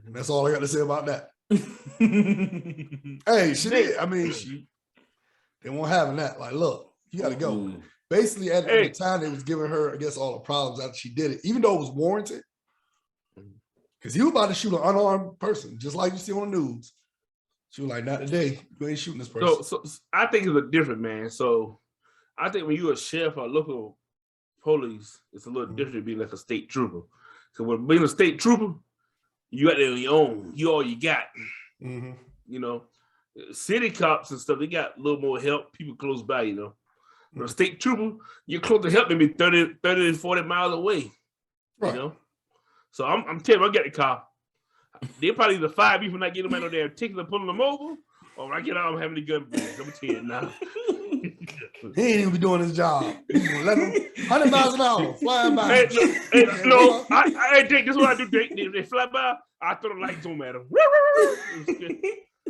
And that's all I got to say about that. Hey, she did. I mean, they weren't having that. Like, look, you got to go. Basically, at the time, they was giving her, I guess, all the problems after she did it, even though it was warranted. Because he was about to shoot an unarmed person, just like you see on the news. She was like, not today. You ain't shooting this person. So I think it's a different, man. So I think when you're a sheriff or local police, it's a little different to be like a state trooper. So when being a state trooper, you got it on your own. You all you got. You know, city cops and stuff, they got a little more help, people close by, you know. But a state trooper, you're close to help maybe 30 to 40 miles away. Right. You know? So I'm telling you, I get the car. They'll probably either fire me for not getting them out of their tickets and pulling them over, or when I get out, I'm having a gun. I'm going to tell you now. He ain't even be doing his job. He's gonna let him 100 miles an hour flying by. I think this is what I do. They fly by, I throw the lights on at them.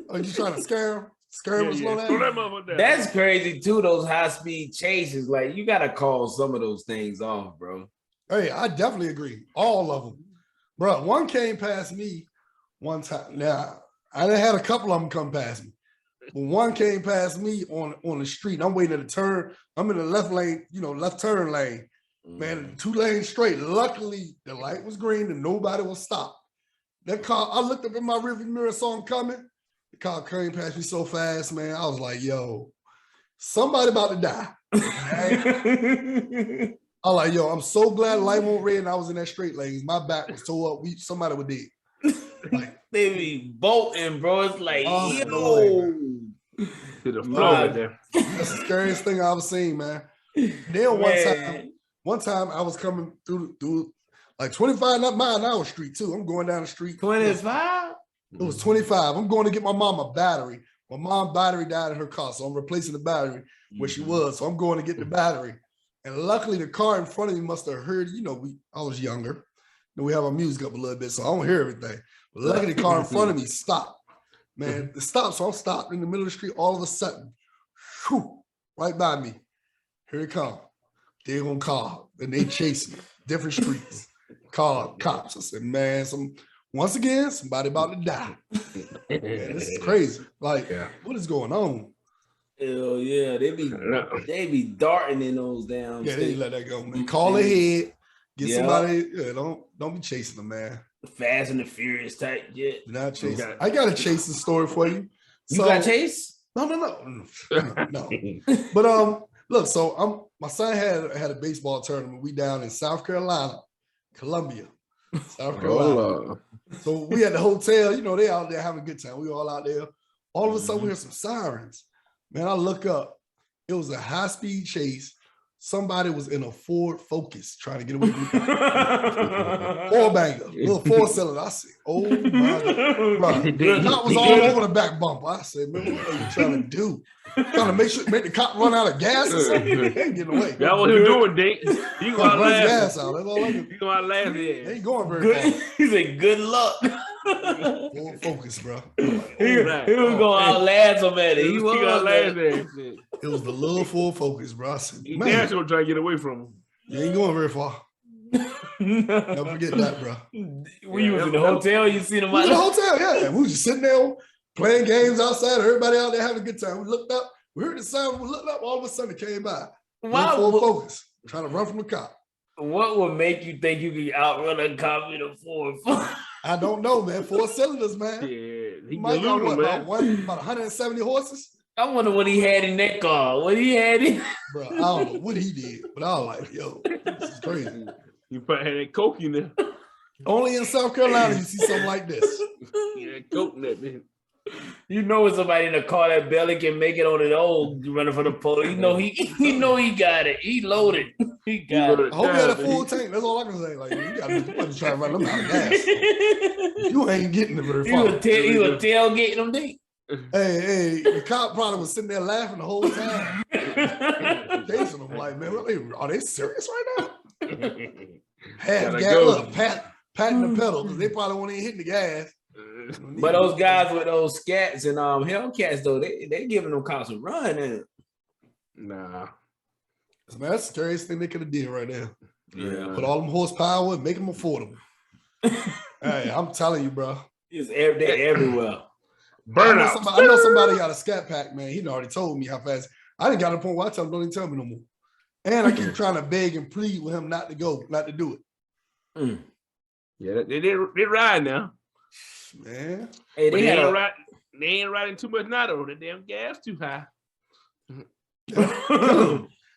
Are you trying to scare him? Scare him slow down? That's crazy too, those high-speed chases. Like, you gotta call some of those things off, bro. Hey, I definitely agree. All of them. Bro, one came past me one time. Now, I done had a couple of them come past me. But one came past me on the street. I'm waiting at a turn. I'm in the left lane, left turn lane. Man, 2 lanes straight. Luckily, the light was green and nobody was stopped. That car, I looked up in my rearview mirror, saw him coming. The car came past me so fast, man. I was like, yo, somebody about to die. I was like, yo, I'm so glad the light went red and I was in that straight lane. My back was tore up. Somebody was dead. Like, they be bolting, bro. It's like, yo. To the floor there. That's the scariest thing I've ever seen, man. Then one time I was coming through Like 25, not mile an hour street too. I'm going down the street. 25? It was 25. I'm going to get my mom a battery. My mom's battery died in her car, so I'm replacing the battery where she was. So I'm going to get the battery. And luckily, the car in front of me must have heard, I was younger. And we have our music up a little bit, so I don't hear everything. But luckily, the car in front of me stopped. Man, it stopped. So I'm stopped in the middle of the street all of a sudden. Whew, right by me. Here it comes. They're going to call. And they chase me. Different streets. Call cops. I said, man, once again, somebody about to die. Man, this is crazy. Like, what is going on? Hell yeah, they be darting in those damn. Yeah, they let that go, man. Call ahead, get somebody. Yeah, don't be chasing them, man. Fast and the Furious type. Yeah, not chasing. I got a chasing story for you. So, you got chase? No. But look. So my son had a baseball tournament. We down in South Carolina, Columbia, South Carolina. So we at the hotel. They out there having a good time. We all out there. All of a sudden, we hear some sirens. Man, I look up. It was a high-speed chase. Somebody was in a Ford Focus trying to get away from the four-banger, little four-cylinder. I said, oh, my God. The cop was all over the back bumper. I said, man, what are you trying to do? Trying to make the cop run out of gas or something? He ain't getting away. That's what he's doing, Dick. You go out last. Gas out. That's all I do. You go out last. He ain't going very far. He said, good luck. Full focus, bro. He was going out last on that. He was out last. It was the little full focus, bro. I said, he dash will try to get away from him. You ain't going very far. Never forget that, bro. When you was in the hotel, you seen him out in the hotel, yeah. We was just sitting there playing games outside. Everybody out there having a good time. We looked up. We heard the sound. We looked up. All of a sudden, it came by. Full focus, trying to run from the cop. What would make you think you could outrun a cop in a Ford? I don't know, man. 4 cylinders, man. Yeah, he might got about 170 horses. I wonder what he had in that car. What he had in? Bro, I don't know what he did, but I was like, yo, this is crazy. You probably had that coke in there. Only in South Carolina you see something like this. Yeah, coke in that bitch. You know, it's somebody in the car that barely can make it on his own running for the police. He got it. He loaded. He got it. I hope he had a full tank. That's all I can say. Like, you got to try to run them out of gas. You ain't getting it very far. He was tailgating them, Dick. Hey, the cop probably was sitting there laughing the whole time. Chasing them like, man, are they serious right now? Patting the pedal because they probably won't even hit the gas. But those guys with those scats and Hellcats though, they giving them cops a run, ain't it? Nah. Man, that's the scariest thing they could have did right there. Yeah. Put all them horsepower and make them affordable. Hey, I'm telling you, bro. They're everywhere. Burnout. I know somebody got a scat pack, man. He already told me how fast. I didn't got to the point where I tell him, don't even tell me no more. And I keep trying to beg and plead with him not to do it. Yeah, they ride now. Man. Hey, they ain't riding too much now though. The damn gas too high.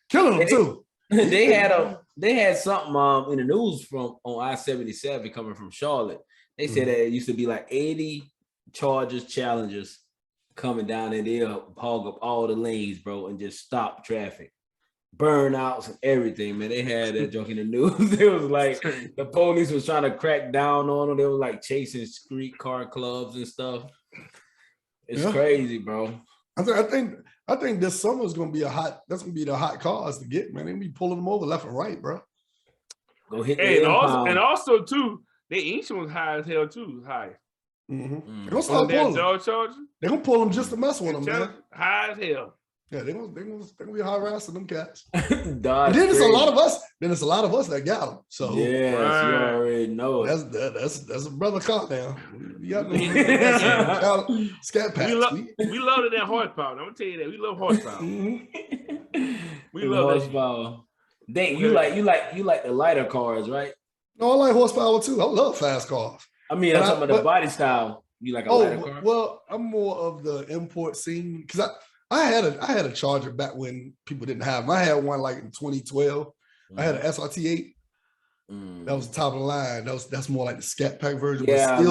Killing them too. They had something in the news on I-77 coming from Charlotte. They said that it used to be like 80 Challengers coming down and they'll hog up all the lanes, bro, and just stop traffic. Burnouts and everything, man. They had that junk in the news. It was like the police was trying to crack down on them. They were like chasing street car clubs and stuff. It's crazy, bro. I think this summer is gonna be that's gonna be the hot cars to get, man. They be pulling them over left and right, bro. Go hit and also too, their insurance high as hell too, high. They're gonna start pulling them. They're gonna pull them just to mess with them, man. High as hell. Yeah, they're gonna be harassing them cats. And then it's a lot of us. Then it's a lot of us that got them. So you already know. That's a brother cop now. You got scat packs. We love that horsepower. I'm gonna tell you that we love horsepower. We love horsepower. Dang, you like the lighter cars, right? No, I like horsepower too. I love fast cars. I mean, I'm talking about the body style. You like a lighter car? Well, I'm more of the import scene because I had a Charger back when people didn't have them. I had one like in 2012. I had an SRT8. That was the top of the line. That's more like the Scat Pack version. Yeah.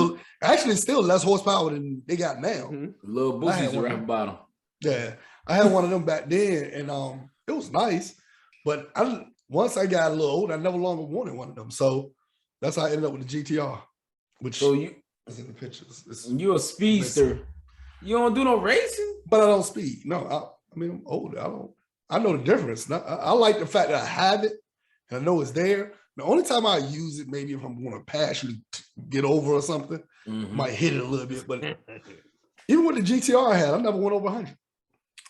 But still less horsepower than they got now. Little boosties around the bottom. Yeah, I had one of them back then, and it was nice. But once I got a little older, I never longer wanted one of them. So That's how I ended up with the GTR, which So you is in the pictures. you a speedster. You don't do no racing? But I don't speed. No, I mean, I'm older. I know the difference. I like the fact that I have it and I know it's there. The only time I use it, maybe if I'm going to pass you to get over or something, might hit it a little bit. But even with the GTR I had, I never went over 100.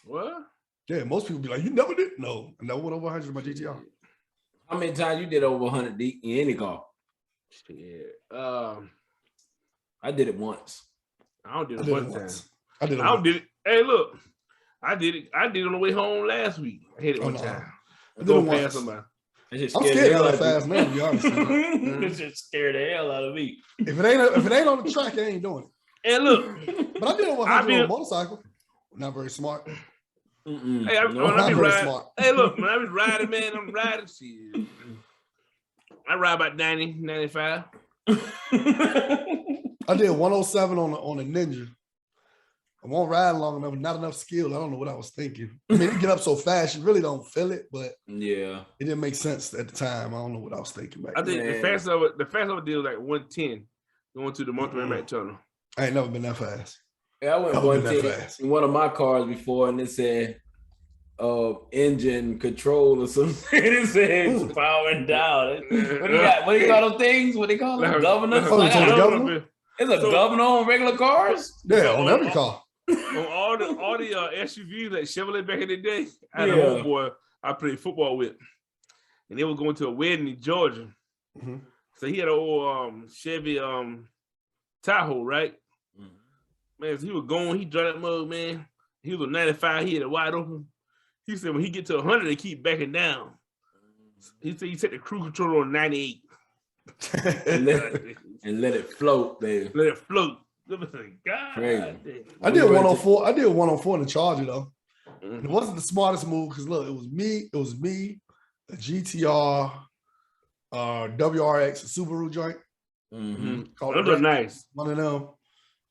What? Yeah, most people be like, you never did? No, I never went over 100 in my GTR. How many times you did over 100 in any car? Yeah. I did it once. I don't did it one time. I did it. I don't did it. Hey, look. I did it on the way home last week. I hit it one time. I did it once. Somebody. I'm scared of that fast man, to be honest. It's just scared the hell out of me. If it ain't on the track, I ain't doing it. And look, but I did over 100 on a motorcycle. Not very smart. Hey, when I be riding, smart. Hey, look, when I be riding, man, I'm riding. Shit. I ride about 90, 95. I did 107 on a Ninja. I won't ride long enough, not enough skill. I don't know what I was thinking. I mean, you get up so fast, you really don't feel it, but yeah, it didn't make sense at the time. I don't know what I was thinking back I think then. the fastest I did was like 110 going to the Montreal tunnel. I ain't never been that fast. Yeah, I went 110 in one of my cars before, and it said engine control or something. It said powering down. What do you call those things? What they call them? Governors? Governor? It's a governor on regular cars? Yeah, on every car. On all the SUVs like Chevrolet back in the day, I had a homeboy I played football with, and they were going to a wedding in Georgia. Mm-hmm. So he had an old Chevy Tahoe, right? Mm-hmm. Man, so he was going, he drove that mug, man. He was a 95, he had it wide open. He said when he get to 100, they keep backing down. He said he set the cruise control on 98. and let it float, baby. Let it float. God, I did 104. I did 104 in the Charger though. Mm-hmm. It wasn't the smartest move because look, it was me, a GTR, WRX, a Subaru joint. Mm-hmm. Those are nice. One of them,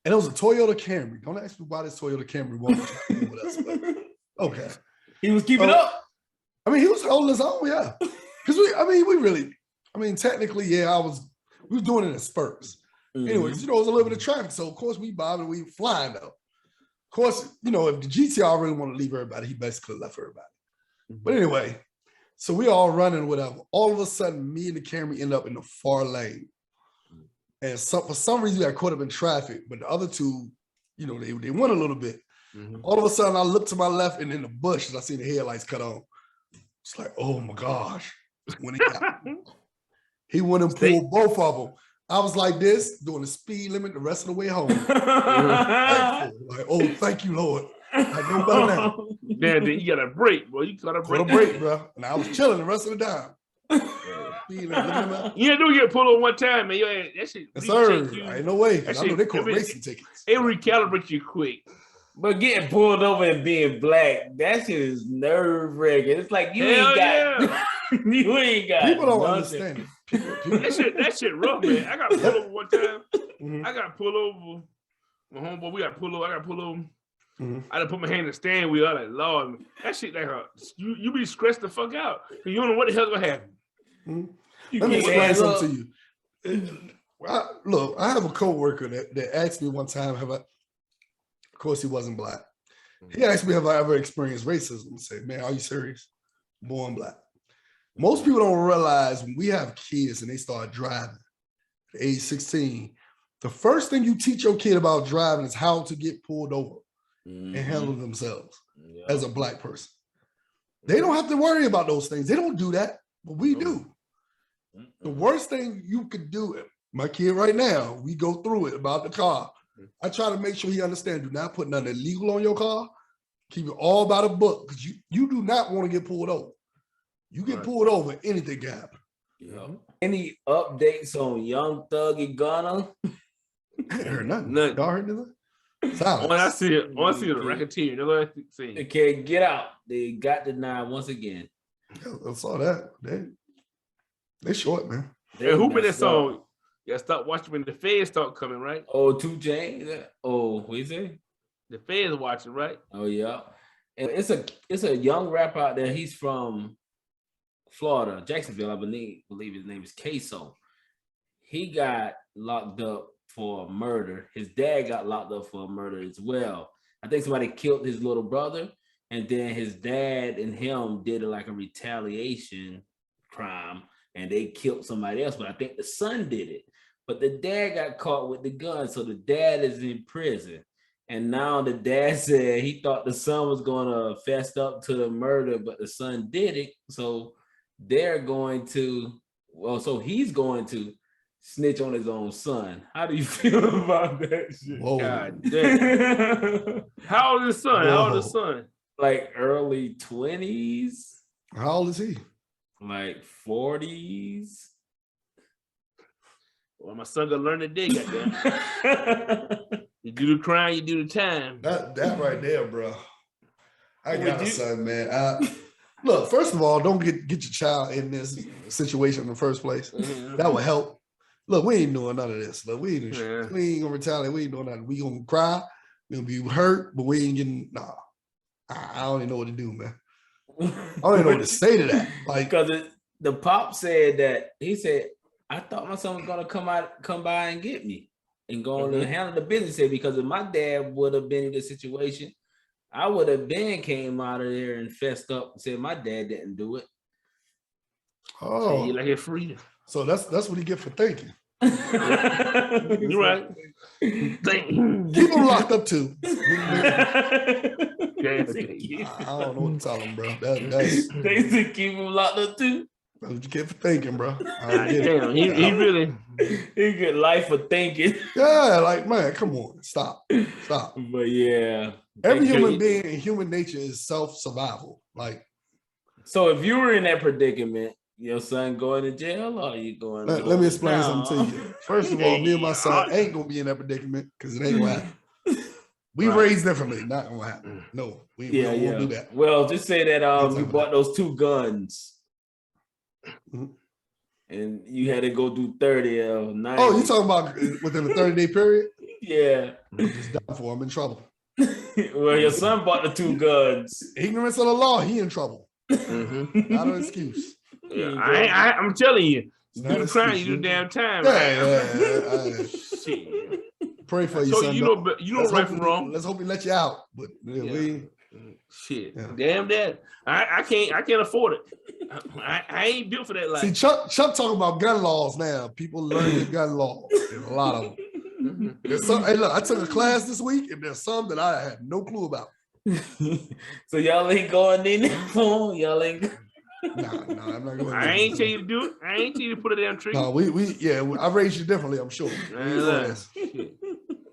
and it was a Toyota Camry. Don't ask me why this Toyota Camry wasn't with us. But okay, he was keeping up. I mean, he was holding his own, yeah. Because technically, yeah, we was doing it in spurts. Mm-hmm. Anyways, it was a little bit of traffic. So, of course, we bobbed and we flying, though. Of course, if the GTR really wanted to leave everybody, he basically left everybody. Mm-hmm. But anyway, so we all running, whatever. All of a sudden, me and the Camry end up in the far lane. And for some reason, we got caught up in traffic. But the other two, they went a little bit. Mm-hmm. All of a sudden, I look to my left and in the bushes, I see the headlights cut on. It's like, oh, my gosh. When he went and pulled both of them. I was like this, doing the speed limit the rest of the way home. Like, oh, thank you, Lord. I know better now. Man, then you got a break, boy. You got a break. Bro. And I was chilling the rest of the time. You do get pulled over one time, man. That shit. Yes, sir. Ain't no way. I know they caught racing tickets. It recalibrates you quick. But getting pulled over and being black, that shit is nerve-wracking. It's like you ain't got. People don't understand it. People. That shit rough, man. I got pulled over one time. Mm-hmm. I got pulled over. My homeboy, we got pulled over. I got pulled over. Mm-hmm. I done put my hand in the steering wheel. I like, Lord, that shit like you be stressed the fuck out. You don't know what the hell's gonna happen. Mm-hmm. Let me explain something to you. I have a coworker that asked me one time, of course he wasn't black. He asked me, have I ever experienced racism? I said, man, are you serious? Born black. Most people don't realize when we have kids and they start driving at age 16, the first thing you teach your kid about driving is how to get pulled over and handle themselves as a black person. They don't have to worry about those things. They don't do that, but we do. The worst thing you could do, my kid right now, we go through it about the car. I try to make sure he understands, do not put nothing illegal on your car. Keep it all by the book because you do not want to get pulled over. You get pulled over, anything can happen. Yeah. Any updates on Young Thug and Gunna? I heard nothing. Y'all heard anything? Silence. When I see it, the racketeer. That's what I see. They can't get out. They got denied once again. I saw that. They short, man. Hey, who been that song? You gotta stop watching when the feds start coming, right? Oh, 2 Chainz. Oh, what you say? The feds watching, right? Oh yeah. And it's a young rapper out there. He's from Florida, Jacksonville, I believe his name is J.O.C. he got locked up for murder. His dad got locked up for murder as well. I think somebody killed his little brother, and then his dad and him did like a retaliation crime, and they killed somebody else. But I think the son did it. But the dad got caught with the gun, so the dad is in prison. And now the dad said he thought the son was going to fess up to the murder, but the son did it. So they're going to, so he's going to snitch on his own son. How do you feel about that shit? Whoa. God damn. How old is his son? How old is his son? Like early 20s. How old is he? Like 40s. Well, my son gonna learn today, goddamn. You do the crime, you do the time. That right there, bro. I got a son, man. Look, first of all, don't get your child in this situation in the first place. That would help. Look, we ain't doing none of this. Look, we ain't gonna retaliate. We ain't doing nothing. We gonna cry. We gonna be hurt, but we ain't getting. Nah, I don't even know what to do, man. I don't even know what to say to that. Like, because the pop said that he said, I thought my son was gonna come by and get me and go on and handle the business here, because if my dad would have been in this situation, I would have been came out of there and fessed up and said my dad didn't do it. oh, you like it freedom. So that's what he get for thinking. You're right. Keep him locked up too. I I don't know what to tell him, bro. That's they said keep him locked up too. That's what you get for thinking, bro. Damn, he really he get life for thinking. Yeah, like, man, come on, stop. But yeah, every human being in human nature is self-survival. Like, so if you were in that predicament, your son going to jail, or you going? Let me explain something to you. First of all, me and my son ain't gonna be in that predicament because it ain't gonna happen. We raised differently, not gonna happen. No, we won't do that. Well, just say that you bought those 2 guns. And you had to go do 30 or 90. Oh, you talking about within a 30-day period? Yeah. Just done for. I'm in trouble. Well, your son bought the 2 guns. Ignorance of the law, he in trouble. Not an excuse. Yeah, I'm telling you, you do the crime, you do the damn time. Yeah. Shit. Pray for you, So son. you know right from wrong. Let's hope he let you out. But we shit. Yeah. Damn that. I can't afford it. I ain't built for that life. See, Chuck talking about gun laws now. People learning gun laws. There's a lot of them. There's some, hey, look, I took a class this week, and there's some that I had no clue about. So y'all ain't going in there? Y'all ain't. No, I'm not going. I ain't tell you to do it. I ain't tell you to put a damn tree. No, I raised you differently, I'm sure.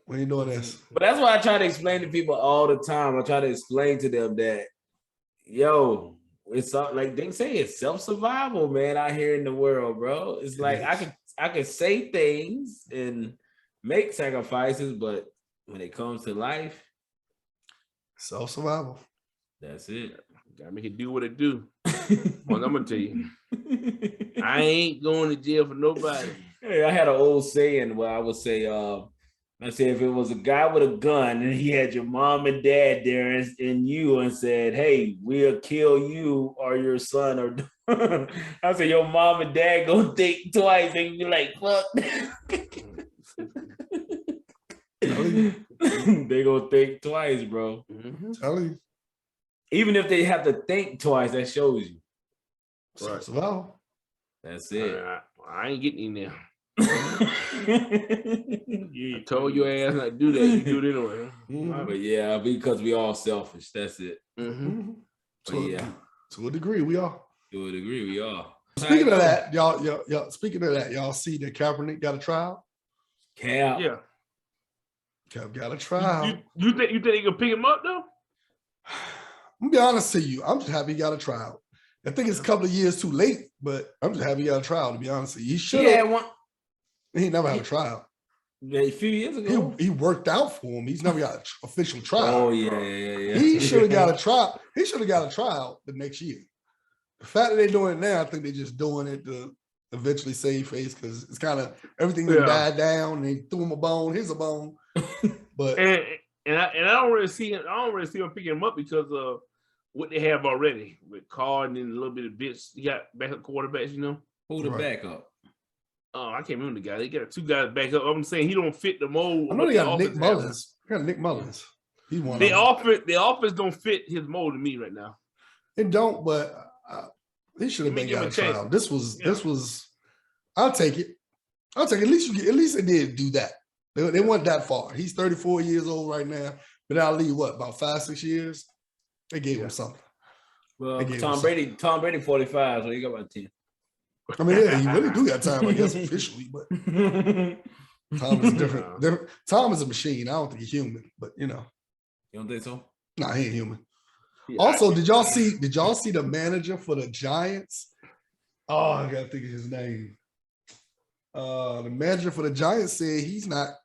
We ain't doing this. But that's why I try to explain to people all the time. I try to explain to them that, yo, it's like they say, it's self-survival, man, out here in the world, bro. It's like I can say things and make sacrifices, but when it comes to life, self-survival. That's it. Gotta make it do what it do. Well, I'm gonna tell you, I ain't going to jail for nobody. Hey, I had an old saying where I would say, I said, if it was a guy with a gun and he had your mom and dad there and you and said, hey, we'll kill you or your son, or I said, your mom and dad gonna think twice and be like, fuck. They gonna think twice, bro. Tell you. Even if they have to think twice, that shows you. Right. Well, that's it. I ain't getting in there. You told your ass not to do that. You do it anyway. But yeah, because we all selfish. That's it. To a degree, we are. To a degree, we are. Speaking of that, y'all. Speaking of that, y'all see that Kaepernick got a trial. Cap. Yeah. Cap got a trial. You think he can pick him up though? I'm gonna be honest to you. I'm just happy he got a trial. I think it's a couple of years too late, but I'm just happy he got a trial. To be honest with you, he should have. He never had a trial. Yeah, a few years ago, he worked out for him. He's never got an official trial. Oh yeah. He should have got a trial. He should have got a trial the next year. The fact that they're doing it now, I think they're just doing it to eventually save face because it's kind of everything that died down. And they threw him a bone. Here's a bone. But and I don't really see him. I don't really see him picking him up because of what they have already with Carr and then a little bit of bits. You got backup quarterbacks, you know. Who the backup? Oh, I can't remember the guy. They got 2 guys back up. I'm saying he don't fit the mold. I know they got Nick Mullins. They got Nick Mullins. He's one. The offense don't fit his mold to me right now. It don't, but he should have been got a trial. This was. I'll take it. At least they did do that. They went that far. He's 34 years old right now. But Ali, what, about 5-6 years? They gave him something. Well, Tom Brady 45, so he got about 10. I mean, yeah, he really do got time, I guess, officially, but Tom is different. Tom is a machine. I don't think he's human, but you know. You don't think so? Nah, he ain't human. Yeah, also, did y'all see the manager for the Giants? Oh, I gotta think of his name. The manager for the Giants said he's not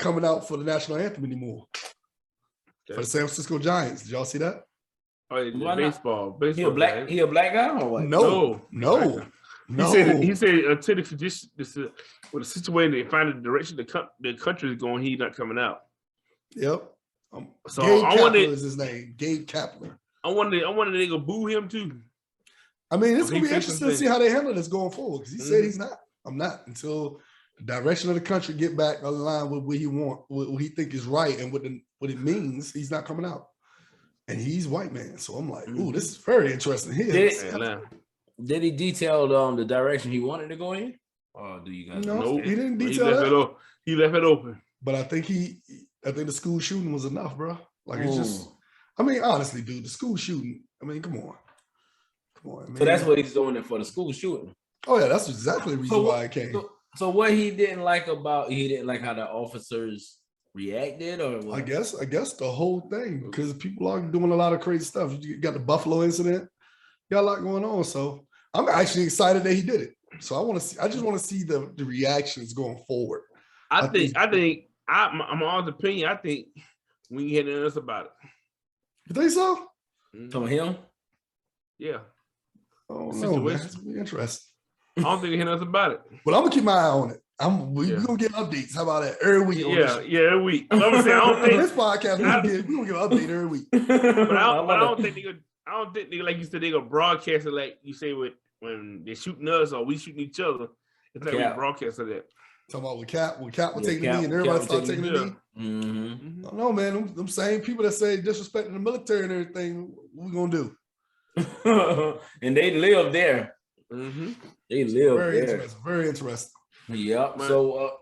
coming out for the national anthem anymore. Okay. For the San Francisco Giants. Did y'all see that? Oh, baseball. He a black guy or what? No. He said until the situation they find the direction the country is going, he's not coming out. Yep. So Gabe Kapler is his name. Gabe Kapler. I wonder they gonna boo him too. I mean, it's gonna be interesting to see how they handle this going forward because he said he's not. I'm not until the direction of the country get back aligned with what he what he think is right and what it means. He's not coming out, and he's white man. So I'm like, ooh, this is very interesting. Did he detail the direction he wanted to go in? Or do you guys? No, he didn't detail that. He left it open. But I think the school shooting was enough, bro. Like it's just. I mean, honestly, dude, the school shooting. I mean, come on, man. So that's what he's doing it for, the school shooting. Oh yeah, that's exactly the reason why I came. So what he didn't like how the officers reacted, or what? I guess the whole thing, because people are doing a lot of crazy stuff. You got the Buffalo incident, got a lot going on. So I'm actually excited that he did it. So I just want to see the reactions going forward. I'm on the opinion. I think we ain't hear nothing else about it. You think so? From him? Yeah. Oh no, man. It's gonna be interesting. I don't think he hear nothing about it. But I'm gonna keep my eye on it. We're gonna get updates. How about that? Every week. Every week. I'm saying, I don't think this podcast we're gonna get an update every week. But I don't think they like you said they gonna broadcast it like you say when they're shooting us or we shooting each other. It's like we broadcast that. Talking about with Cap will take the knee and everybody start taking the knee. Mm-hmm. I don't know, man. Them same people that say disrespecting the military and everything, what we gonna do? And they live there. Mm-hmm. They live there. Very interesting. Yep. Man. So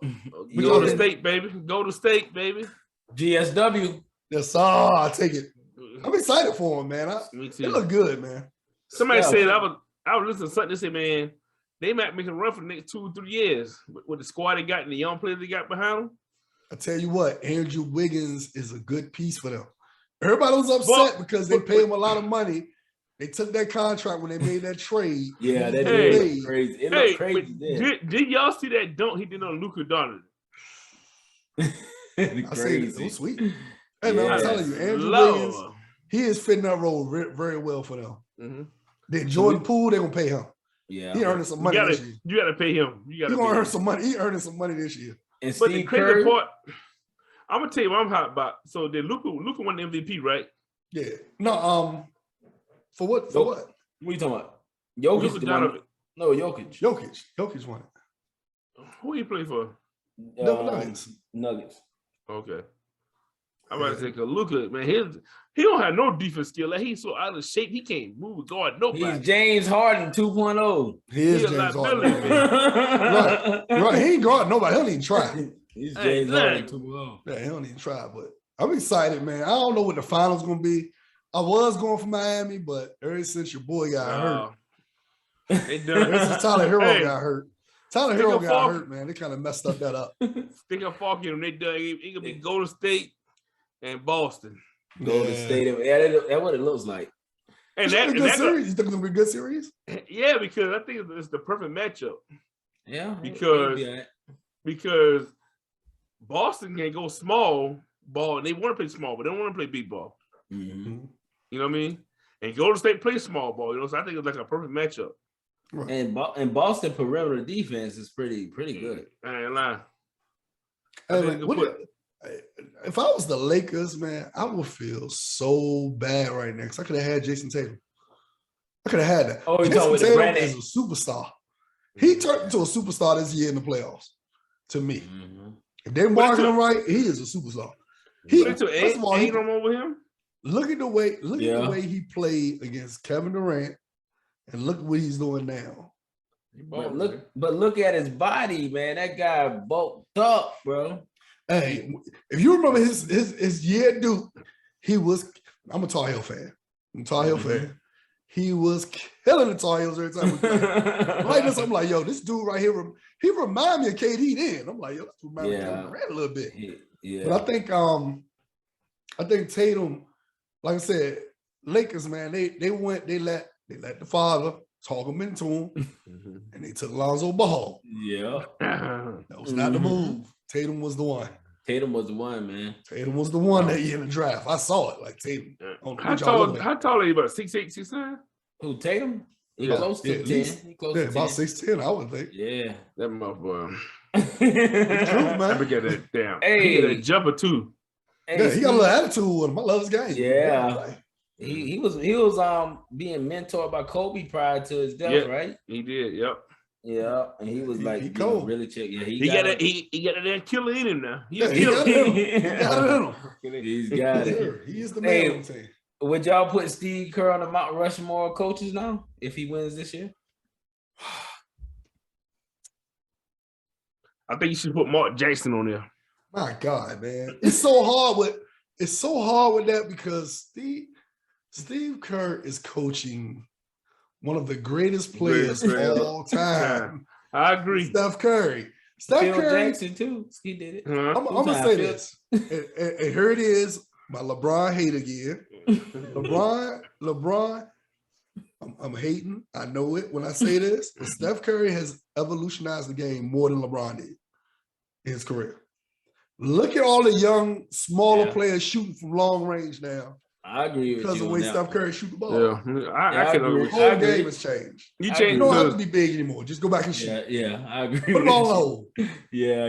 we go to state, baby. Go to state, baby. GSW. Yes, I'll take it. I'm excited for him, man. Me too. They look good, man. Somebody said I was listening to something. They said, man, they might make a run for the next 2 or 3 years with the squad they got and the young players they got behind them. I tell you what, Andrew Wiggins is a good piece for them. Everybody was upset because they paid him a lot of money. They took that contract when they made that trade. Yeah, that is crazy. It looked crazy then. Did y'all see that dunk he did on Luka Doncic? I said it was sweet. Hey, man, I'm telling you, Andrew Wiggins, he is fitting that role very well for them. Mm-hmm. Then Jordan Poole, they're gonna pay him. Yeah, he earning some money this year. You gotta pay him. He's gonna earn some money. He earning some money this year. And but the crazy part, I'm gonna tell you what I'm hot about. So did Luka won the MVP, right? Yeah. No, for what? For what? What are you talking about? Jokic. No, Jokic. Jokic won it. Who he play for? Nuggets. Okay. I'm about to say, cause Luka, man, he don't have no defense skill. Like he's so out of shape, he can't move a guard nobody. He's James Harden 2.0. He is James Harden. Right. He ain't guard nobody. He don't even try. He's James Harden 2.0. Yeah, he don't even try. But I'm excited, man. I don't know what the finals gonna be. I was going for Miami, but ever since your boy got hurt, ever since Tyler Hero got hurt. Tyler Hero got hurt, man. They kind of messed that up. Stick a fork in them. They done. It could be Golden State and Boston. Golden State. Yeah, that's what it looks like. And that's a good series. You think it's gonna be a good series? Yeah, because I think it's the perfect matchup. Yeah, because Boston can go small ball and they want to play small, but they don't want to play big ball. Mm-hmm. You know what I mean? And Golden State plays small ball. You know, so I think it's like a perfect matchup. Right. And Boston perimeter defense is pretty good. I ain't lying. If I was the Lakers, man, I would feel so bad right now because I could have had Jason Tatum. I could have had that. Oh, Jason Tatum is a superstar. He turned into a superstar this year in the playoffs. To me, if they But market it's him right, he is a superstar. First of all, ain't over him. look at the way he played against Kevin Durant, and look what he's doing now. But look at his body, man. That guy bulked up, bro. Hey, if you remember his year at Duke, he was. I'm a Tar Heel fan. I'm a Tar Heel fan. He was killing the Tar Heels every time we played. Like this, I'm like, yo, this dude right here, he remind me of KD then. I'm like, yo, this dude remind me of Kevin Durant a little bit. Yeah. But I think Tatum, like I said, Lakers, man, they let the father talk him into him, and they took Lonzo Ball. Yeah. That was not the move. Tatum was the one. Tatum was the one, man. Tatum was the one that year in the draft. I saw it. Like Tatum. How tall are you? About 6'8", 6'9"? Who, Tatum? He close to 10. He close to 10. About 6'10", I would think. Yeah. That motherfucker. It's true, man. I forget that damn. Hey. He got a jumper too. Yeah, he got a little attitude with him. I love his game. Yeah. Like, He was being mentored by Kobe prior to his death, right? He did, yep. Yeah, and he was like, he cold. Really check. Yeah, he got that killer in him now. He got it in him. He's got it. He is the man on the team. Would y'all put Steve Kerr on the Mount Rushmore coaches now if he wins this year? I think you should put Mark Jackson on there. My God, man, it's so hard with that because Steve Kerr is coaching one of the greatest players of all time. I agree. Steph Curry. Phil Jackson too. He did it. I'm gonna say this, and here it is. My LeBron hate again. LeBron. I'm hating. I know it when I say this. But Steph Curry has evolutionized the game more than LeBron did in his career. Look at all the young, smaller players shooting from long range now. I agree with you. Because of the way Steph Curry shoot the ball. Yeah, I can agree. The whole game has changed. You don't have to be big anymore. Just go back and shoot. Yeah, I agree. Put it on low. Yeah,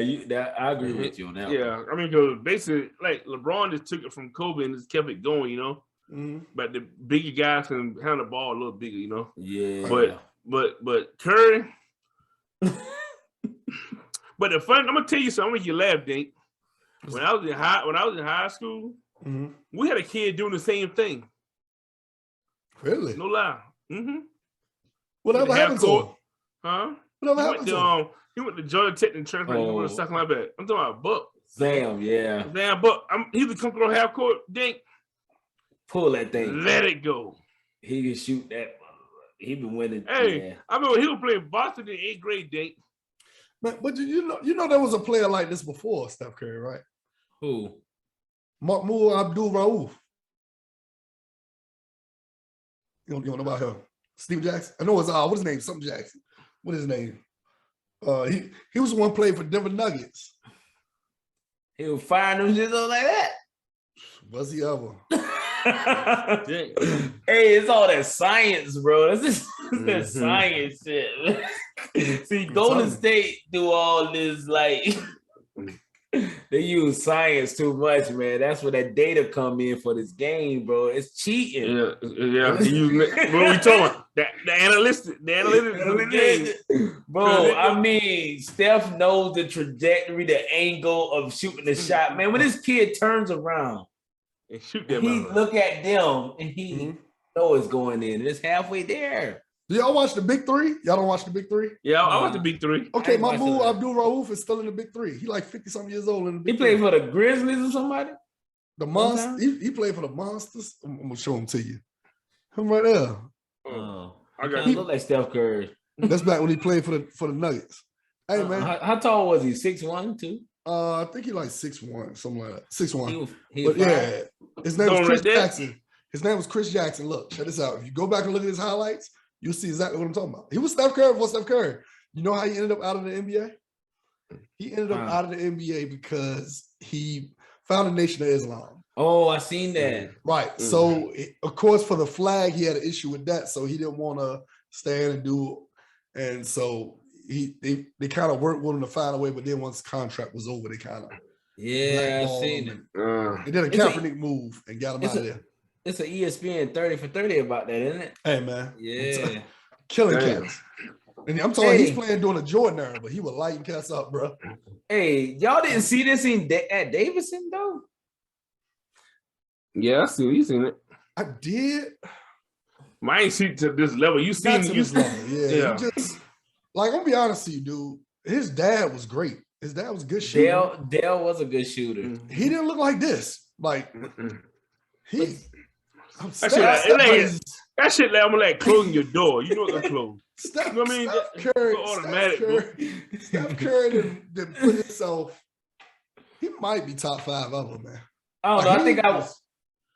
I agree with you on that. Yeah, I mean, because basically, like LeBron just took it from Kobe and just kept it going, you know. But the bigger guys can handle the ball a little bigger, you know. Yeah. But Curry. But the fun, I'm gonna tell you something. I'm gonna make you laugh, Dink. When I was in high school, we had a kid doing the same thing. Really? No lie. Whatever happened to him? Huh? Whatever happened to him? He went to Georgia Tech and transferred. He went to second line back. I'm talking about Buck. Sam, yeah. Damn, Buck. He was come through half court. Dink. Pull that thing. Let it go. He can shoot that. He been winning. Hey, I remember he was playing Boston in 8th grade, Dink. But you know there was a player like this before Steph Curry, right? Who? Mahmoud Abdul-Rauf. You don't know about him? Steve Jackson? I know it's what's his name? Something Jackson. What is his name? He was the one playing for Denver Nuggets. He was firing them shit like that. Was he ever? Hey, it's all that science, bro. This is that science shit. See, Golden State do all this like they use science too much, man. That's where that data come in for this game, bro. It's cheating. Yeah. What we talking about? The analytics of the game. Bro, I mean, Steph knows the trajectory, the angle of shooting the shot. Man, when this kid turns around, and shoot them. He look at them and he know it's going in. It's halfway there. Do y'all watch the Big Three? Y'all don't watch the Big Three? Yeah, I watch the Big Three. Okay, Mahmoud Abdul-Rauf is still in the Big Three. He like 50-something years old in the Big He played for the Grizzlies or somebody? The Monsters. He played for the Monsters. I'm gonna show him to you. Him right there. He look like Steph Curry. That's back when he played for the Nuggets. Hey man, how tall was he? 6'1", 2"? I think he like 6'1", something like that. 6'1". But yeah, his name was Chris Jackson. His name was Chris Jackson. Look, check this out. If you go back and look at his highlights, you'll see exactly what I'm talking about. He was Steph Curry before Steph Curry. You know how he ended up out of the NBA? He ended up out of the NBA because he found the Nation of Islam. Oh, I seen that. Right. So, of course, for the flag, he had an issue with that. So he didn't want to stand and do it. And so they kind of worked with him to find a way, but then once the contract was over, they kind of I seen it. They did a Kaepernick move and got him out of there. It's an ESPN 30 for 30 about that, isn't it? Hey man, yeah, killing cats. And I'm talking, he's playing during a Jordan era, but he was lighting cats up, bro. Hey, y'all didn't see this at Davidson though? Yeah, I seen you seen it. I did. I ain't seen it to this level. You seen it? This level, yeah. He just like I'm gonna be honest with you, dude. His dad was great. His dad was a good shooter. Dale was a good shooter. He didn't look like this. Like he. That shit like I'm like closing your door. You know what I'm close. Steph, you know what I mean? Steph Curry, automatic. Steph Curry didn't put himself. He might be top 5 ever, man. I don't know. I think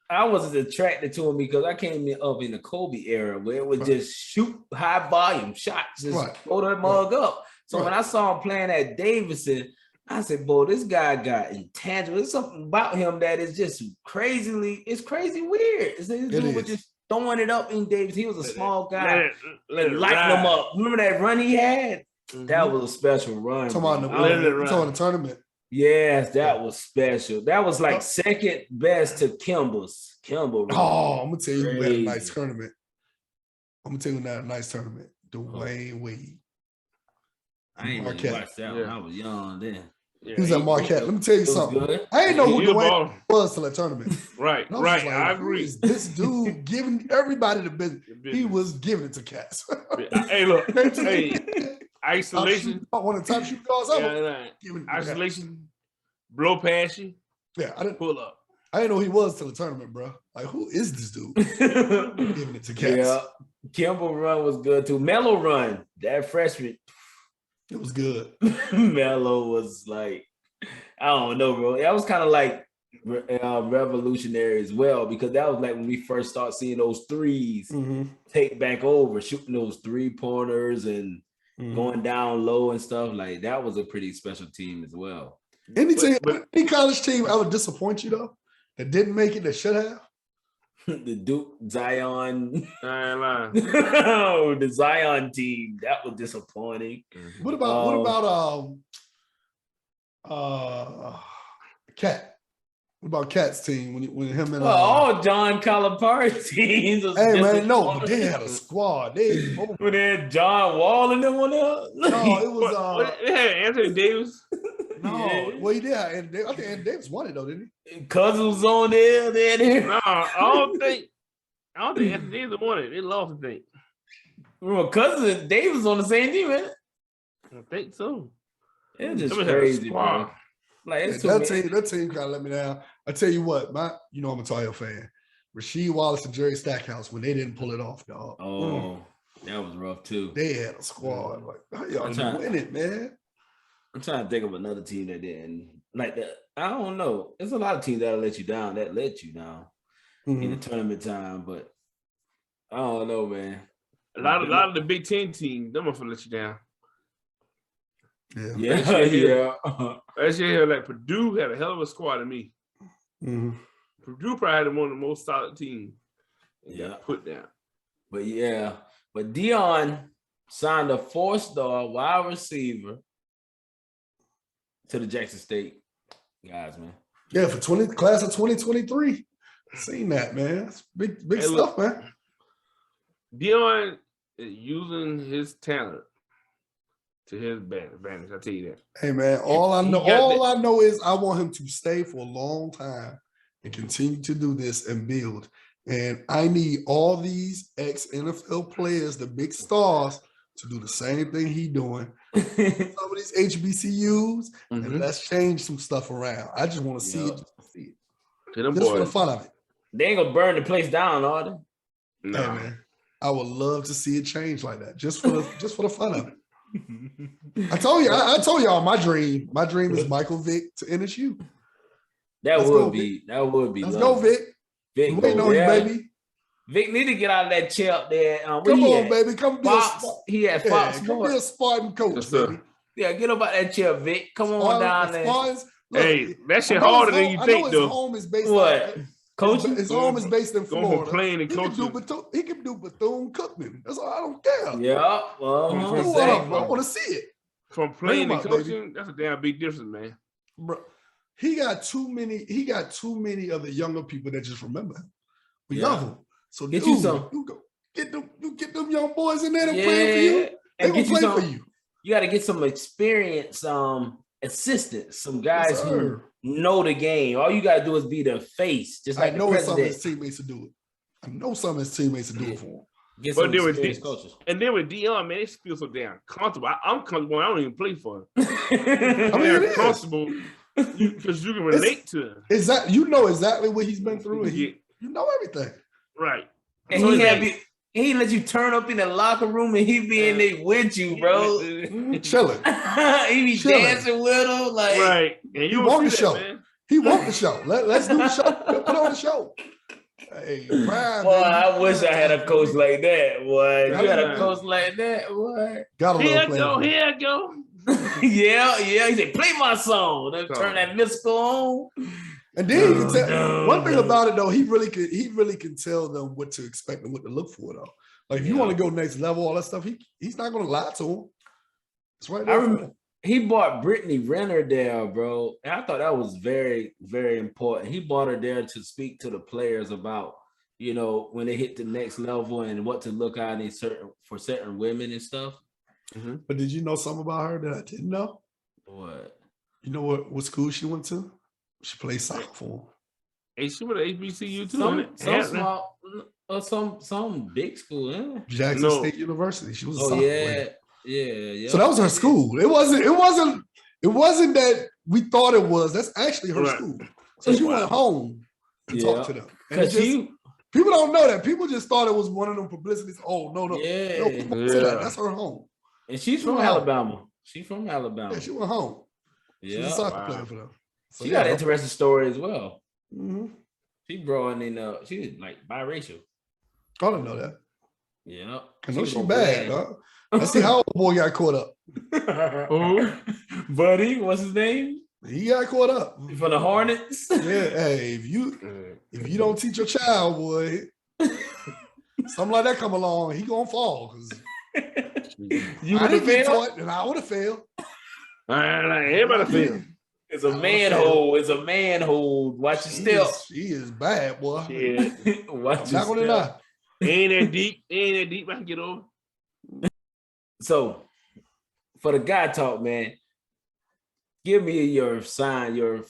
I wasn't attracted to him because I came up in the Kobe era where it would just shoot high volume shots, just throw the mug up. So when I saw him playing at Davidson, I said, boy, this guy got intangible. There's something about him that is just crazy weird. This dude was just throwing it up in Davis. He was a small guy. Lighting him up. Remember that run he had? Mm-hmm. That was a special run. Talking about the tournament. Yes, that was special. That was like second best to Kimball's. Kimball. Oh, I'm going to tell you who had a nice tournament. Dwayne Wade. I ain't really watched that when I was young then. Yeah, he was at Marquette. Let me tell you something. Good. I didn't know who Dwayne was till that tournament. Right. I agree. This dude giving everybody the business. He was giving it to cats. Hey, look. Isolation. One of the top shooting guards ever. Isolation. Blow past you. Yeah, I didn't pull up. I didn't know who he was till the tournament, bro. Like, who is this dude? Giving it to cats. Yeah. Kimball run was good too. Melo run. That freshman. It was good. Melo was like, I don't know, bro. That was kind of like revolutionary as well because that was like when we first started seeing those threes take back over, shooting those 3-pointers and going down low and stuff. Like that was a pretty special team as well. Any college team ever disappoint you though? That didn't make it that should have? The Duke Zion. The Zion team. That was disappointing. What about Cat? What about Cat's team when him and all John Calipari teams? Hey man, no, but they had a squad. They had John Wall and them on there. No, it was they had Anthony Davis. No, well he did. I think Anthony Davis won it though, didn't he? Cousins was on there. No, I don't think Anthony Davis won it. They lost, I think. Well, Cousins and Davis on the same team, man. I think so. It's just crazy, bro. Like that team kind of let me down. I tell you what, I'm a Tar Heel fan. Rasheed Wallace and Jerry Stackhouse when they didn't pull it off, dog. Oh, that was rough too. They had a squad. Like, how y'all win it, man? I'm trying to think of another team that didn't like that. I don't know. There's a lot of teams that'll let you down. That let you down in the tournament time, but I don't know, man. A lot of the Big Ten teams, them will let you down. Yeah. Last year, like Purdue had a hell of a squad to me. Purdue probably had one of the most solid teams. Put down. But Dion signed a 4-star wide receiver to the Jackson State guys, man. Yeah, for class of 2023. Seen that, man. That's big stuff, man. Dion is using his talent to his advantage. I tell you that. Hey man, all I know is I want him to stay for a long time and continue to do this and build. And I need all these ex-NFL players, the big stars, to do the same thing he doing. Some of these HBCUs, and let's change some stuff around. I just want to see it. Just for the fun of it. They ain't gonna burn the place down, are they? No, hey, man. I would love to see it change like that, just for the fun of it. I told y'all my dream. My dream is Michael Vick to NSU. That would be. Let's go, Vic. Vic, waiting on you, baby. Vic need to get out of that chair up there. Come on, baby. Come be He had Fox. Come be a Spartan coach, baby. Yeah, get up out that chair, Vic. Come on down there. Look, hey, that shit harder than you think, though. His home is based coaching? His home is based in Florida. From playing and coaching. He can do Bethune-Cookman. That's all. I don't care. Yeah. I want to see it. From playing and coaching, that's a damn big difference, man. Bro, he got too many of the younger people that just remember him. We love him. So get you some. You get them young boys in there that playing for you. They and gonna get you play for some. you. You got to get some experience, assistants, some guys Yes, who sir. know the game. All you got to do is be the face, just like I the know some of president. his teammates to do it. I know some of his teammates to do it for him. Get But some then with experienced coaches. And then with Dion, man, they feel so damn comfortable. I'm comfortable. I don't even play for him. I mean, They're it is. comfortable because you can relate to him. Exactly. You know exactly what he's been through. And Yeah. you know everything. Right. And So he it's had like- he let you turn up in the locker room and he be in there with you, bro. Chilling. He be Chilling. dancing with him, like Right. And He you want don't the see show. that, man. He want the show. Let's do the show. Put on the show. Hey, Brian, boy, baby, I wish I had a coach like that, boy. You had a Yeah. coach like that, boy. Got a Here little I play. go. Here I go. yeah. He said, play my song. Then turn that musical on. And then you can tell No, one thing no. about it though, he really can tell them what to expect and what to look for though. Like if you Yeah. want to go next level, all that stuff, he's not gonna lie to him. It's right I there. For remember him. he bought Brittany Renner there, bro. And I thought that was very, very important. He bought her there to speak to the players about, when they hit the next level and what to look out in for certain women and stuff. Mm-hmm. But did you know something about her that I didn't know? What? You know what school she went to? She played soccer for him. Hey, she went to HBCU too. Some Some small or some big school, yeah. Jackson No. State University. She was a Oh soccer yeah. player. Yeah. So that was her school. It wasn't that we thought it was. That's actually her Right. school. So she went home and talked to them. And Because people don't know that. People just thought it was one of them publicities. Oh, no. Yeah. No, people don't say that. That's her home. and she's from Wow. Alabama. She's from Alabama. Yeah, she went home. She was a Yeah. soccer Wow. player for them. So, She got an interesting story as well. Mm-hmm. She brought in she was like biracial. I didn't know that. Yeah. I know she was bad, black. dog. Let's see how old boy got caught up. Who? Buddy, what's his name? He got caught up. For the Hornets. Yeah, hey, if you don't teach your child, boy, something like that come along, he gonna fall. 'Cause You I would didn't have get failed? taught, and I would have failed. everybody feel. It's a manhole. It's a manhole. Watch your step. She is bad, boy. Yeah. Watch I'm your not gonna step. lie. Ain't that deep. Ain't that deep. I can get over. So, for the guy talk, man, give me your sign, your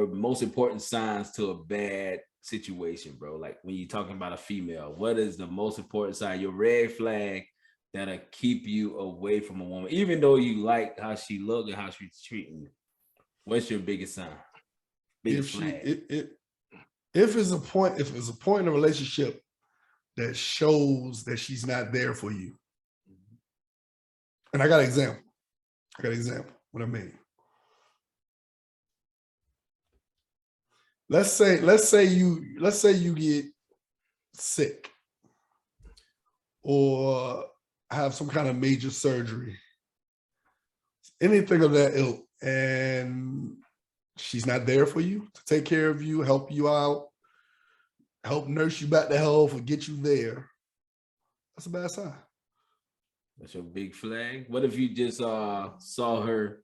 most important signs to a bad situation, bro. Like when you're talking about a female, what is the most important sign? Your red flag that'll keep you away from a woman, even though you like how she look and how she's treating you. What's your biggest sign? Biggest flag. If it's a point in a relationship that shows that she's not there for you. And I got an example. What I mean. Let's say you get sick or have some kind of major surgery, anything of that ilk, and she's not there for you to take care of you, help you out, help nurse you back to health, or get you there. That's a bad sign. That's your big flag. What if you just saw her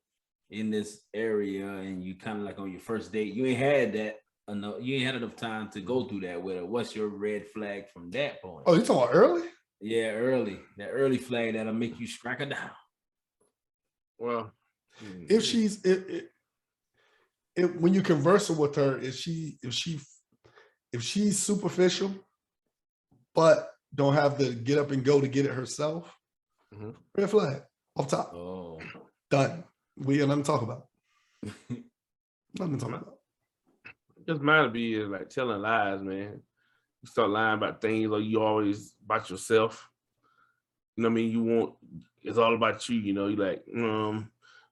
in this area and you kind of like on your first date? You ain't had enough time to go through that with her. What's your red flag from that point? Oh, you talking about early? Yeah, early. That early flag that'll make you strike her down. Well, If she's when you conversing with her, if she's superficial, but don't have to get up and go to get it herself, red flag off top. Oh, Done. We got nothing to talk about. Nothing to talk about. just mine to be is like telling lies, man. You start lying about things, or you always about yourself. You know what I mean? It's all about you. You're like,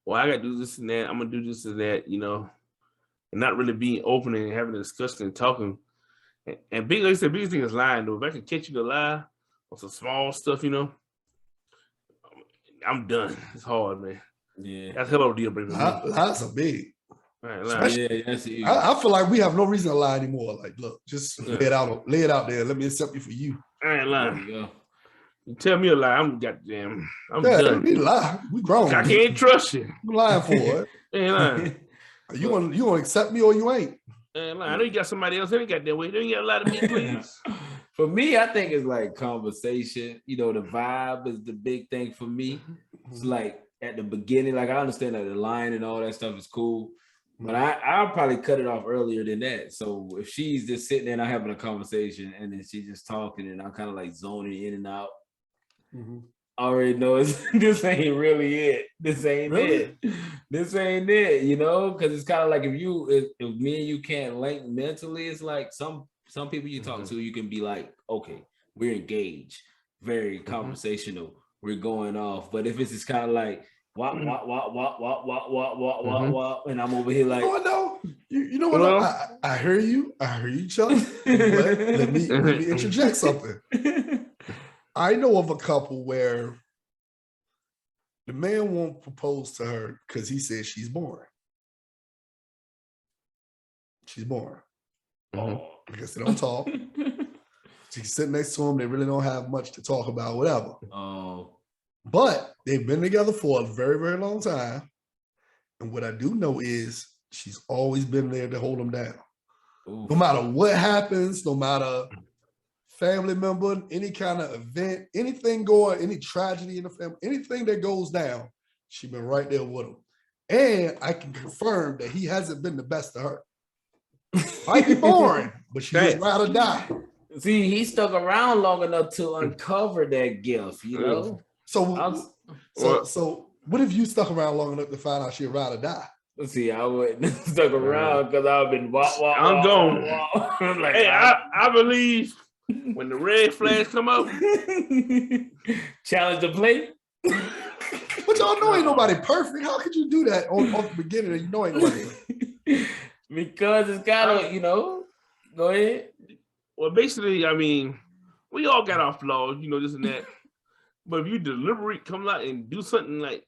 well, I got to do this and that. I'm gonna do this and that. And not really being open and having a discussion and talking. And big, like I said, biggest thing is lying. Though, if I can catch you to lie on some small stuff, I'm done. It's hard, man. yeah. That's a hell of a deal breaker. Lies are big. Right, lying. Yeah, that's it. I feel like we have no reason to lie anymore. Like, look, just lay it out there. Let me accept you for you. I ain't There lying. you go. You tell me a lie, I'm Yeah, done. we lie. We grown. I can't trust you. You lying for it. Ain't lying. You want to accept me or you ain't. Ain't lying. I know you got somebody else. They ain't got that way. They ain't got a lot of me, please. For me, I think it's like conversation. You know, the vibe is the big thing for me. It's like at the beginning, like I understand that the line and all that stuff is cool, but I'll probably cut it off earlier than that. So if she's just sitting there and I'm having a conversation and then she's just talking and I'm kind of like zoning in and out, I already know this ain't really it. This ain't it. This ain't it, you know? Because it's kind of like if me and you can't link mentally, it's like some people you talk to, you can be like, okay, we're engaged, very conversational, we're going off. But if it's just kind of like wop, and I'm over here like, oh no, you know what? I hear you, Chuck. Let me interject something. I know of a couple where the man won't propose to her because he says she's boring. She's boring. Because they don't talk. She's sitting next to him. They really don't have much to talk about, whatever. But they've been together for a very, very long time. And what I do know is she's always been there to hold him down. Oof. No matter what happens, no matter family member, any kind of event, anything going, any tragedy in the family, anything that goes down, she's been right there with him. And I can confirm that he hasn't been the best to her. Might be boring, but she just ride or die. See, he stuck around long enough to uncover that gift, you know? So what if you stuck around long enough to find out she'd ride or die? See, I wouldn't stuck around because I've been I'm going. Like, hey, I believe when the red flags come up, challenge the plate. But y'all know ain't nobody perfect. How could you do that off the beginning and you know ain't nobody perfect? Because it's gotta, you know, go ahead. Well, basically, I mean, we all got our flaws, you know, this and that. But if you deliberate, come out and do something like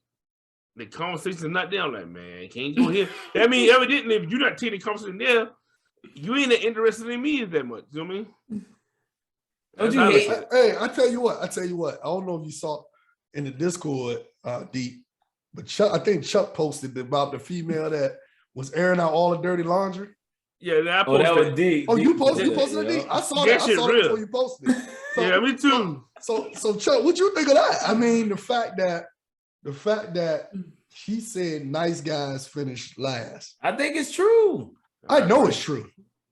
the conversation's not there, I'm like, man, can't go here. I mean, evidently, if you're not taking the conversation there, you ain't interested in me that much. You know what I mean? Don't you hate it? Hey, I tell you what. I don't know if you saw in the Discord, Deep, but I think Chuck posted about the female that was airing out all the dirty laundry. Yeah, that was deep. Oh, you posted it, Deep? I saw that. I saw it before you posted it. So, yeah, me too. So Chuck, what you think of that? I mean, the fact that she said nice guys finish last. I think it's true. I know it's true.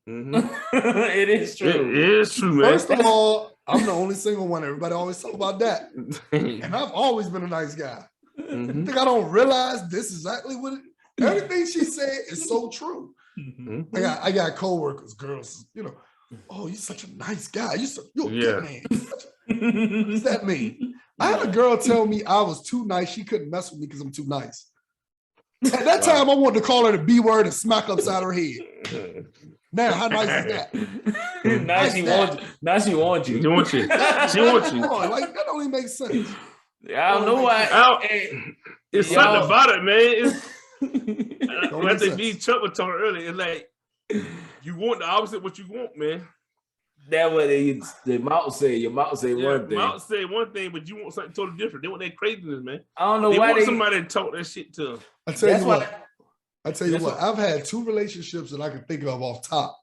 It is true. It is true, man. First of all, I'm the only single one. Everybody always talk about that. And I've always been a nice guy. I think I don't realize this is exactly what everything she said is so true. I got coworkers, girls, you know, oh, you're such a nice guy. You're a good man. What does that mean? I had a girl tell me I was too nice. She couldn't mess with me because I'm too nice. At that time, I wanted to call her the B word and smack upside her head. Now, how nice is that? Now she wants you. She wants you. She wants you. Like, that don't even make sense. I don't know why. It's something about it, man. What they Chuck was talking earlier, it's like you want the opposite what you want, man. That what the mouth say. Your mouth say one thing. Mouth say one thing, but you want something totally different. They want that craziness, man. I don't know why want somebody to talk that shit to them. I tell you what. I've had 2 relationships that I can think of off top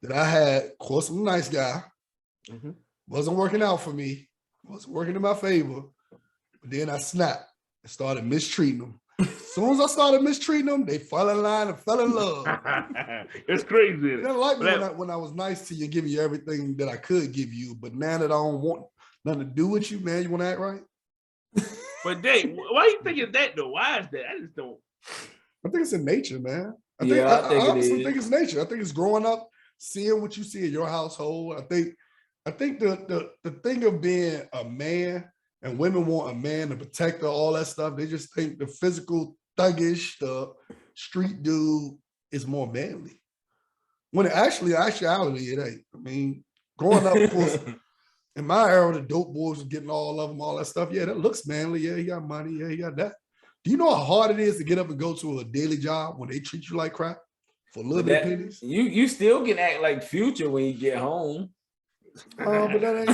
that I had. Of course, I'm a nice guy. Wasn't working out for me. Wasn't working in my favor. But then I snapped and started mistreating them. As soon as I started mistreating them, they fell in line and fell in love. It's crazy. They didn't like me when I was nice to you, give you everything that I could give you. But now that I don't want nothing to do with you, man, you want to act right? But Dave, why you think it's that though? Why is that? I just don't. I think it's in nature, man. I honestly think it's nature. I think it's growing up, seeing what you see in your household. I think the thing of being a man, and women want a man to protect her, all that stuff. They just think the physical, thuggish, the street dude is more manly. When actuality, it ain't. I mean, growing up, of course, in my era, the dope boys were getting all of them, all that stuff. Yeah, that looks manly. Yeah, he got money. Yeah, he got that. Do you know how hard it is to get up and go to a daily job when they treat you like crap for a little bit of pennies? You still can act like Future when you get home. But that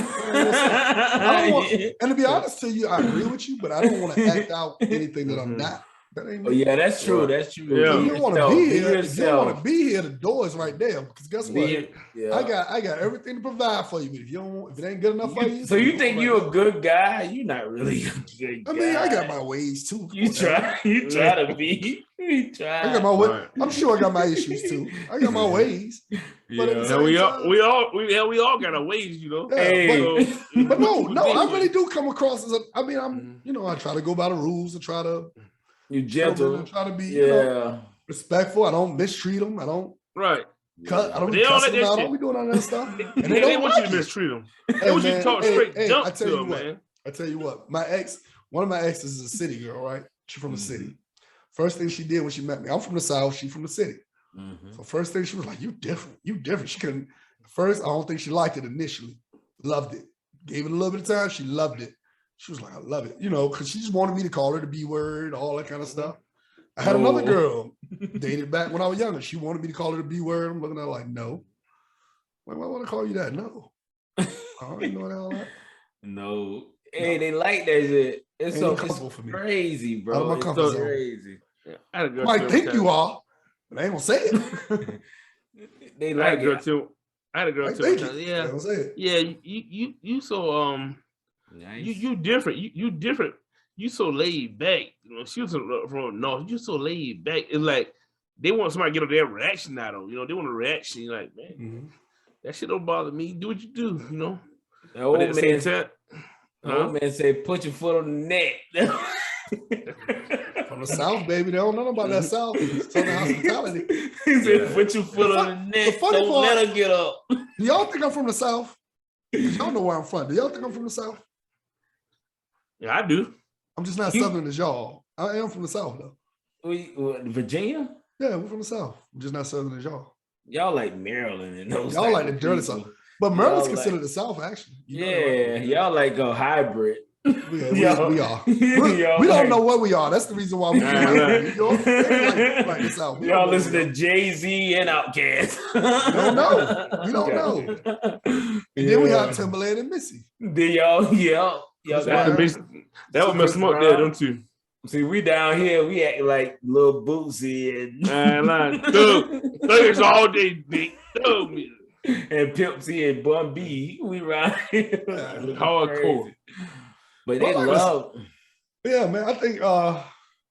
ain't and to be honest to you, I agree with you, but I don't want to act out anything that I'm not. That ain't Oh me. yeah, that's true. Right. That's true. Yeah. If you don't want to be here, if you don't want to yourself. be here, the door is right there. Because guess what? Yeah. I got everything to provide for you. But if it ain't good enough for you, So you think right you're there. a good guy? You're not really a good guy. I mean, I got my ways too. You try to be. You try. I got my way. Right. I'm sure I got my issues too. I got my ways. But at the Yeah. same time, we all got our ways, you know. yeah, Hey. but no, I think, really do come across as I'm, I try to go by the rules and try to You gentle. and try to be, Yeah. respectful. I don't mistreat them. I don't right. cut. I don't They be don't cussing let that them out. I shit. don't be doing all that stuff. And They don't want you like to it. mistreat them. Hey, They want you to man, talk straight I jump tell to you them, what. man. I tell you what. One of my exes is a city girl, right? She's from the city. First thing she did when she met me, I'm from the South. She's from the city. So first thing she was like, "You different. You different." She couldn't. First, I don't think she liked it initially. Loved it. Gave it a little bit of time. She loved it. She was like, "I love it," because she just wanted me to call her the B word, all that kind of stuff. I had another girl dated back when I was younger. She wanted me to call her the B word. I'm looking at her like, no. Why do I want to call you that? No. I don't even know all that. No. Hey, they like that shit. It's Ain't so comfortable for me. crazy, bro. Out of my It's comfort so zone. crazy. I had a girl Might too, think you are, but I ain't gonna say it. They I had like a girl it. too. I had a girl I too. think Sometimes. it. Yeah, I don't say it. yeah. You so Nice. you different. You different. You so laid back. She was from North. You so laid back. It's like they want somebody to get their reaction out of. They want a reaction. You're like, man, that shit don't bother me. Do what you do. The old But at the man, same time, old man say, "Put your foot on the neck." From the South, baby. They don't know about that South. Southern hospitality. He said, "Put your foot on the neck. The funny Don't part- let her get up." Do y'all think I'm from the South? Y'all know where I'm from. Do y'all think I'm from the South? yeah, I do. I'm just not Southern as y'all. I am from the South, though. Virginia? Yeah, we're from the South. I'm just not Southern as y'all. Y'all like Maryland and those. Y'all like the dirty people. South. But Maryland's Y'all considered like- the South, actually. Y'all like a hybrid. We are. We Y'all don't like- know what we are. That's the reason why we New York. Like the South. We Y'all don't know listen what we to Jay-Z and Outkast. We don't know. We don't know. And then we have Timberland and Missy. Then y'all That's got right. That would mess them up there, don't you? See, we down here, we act like little Bootsy and Thugs all day, Nick. Thug me. and Pimp C and Bun B. We ride Hardcore. crazy. But they Well, love. Yeah, man. I think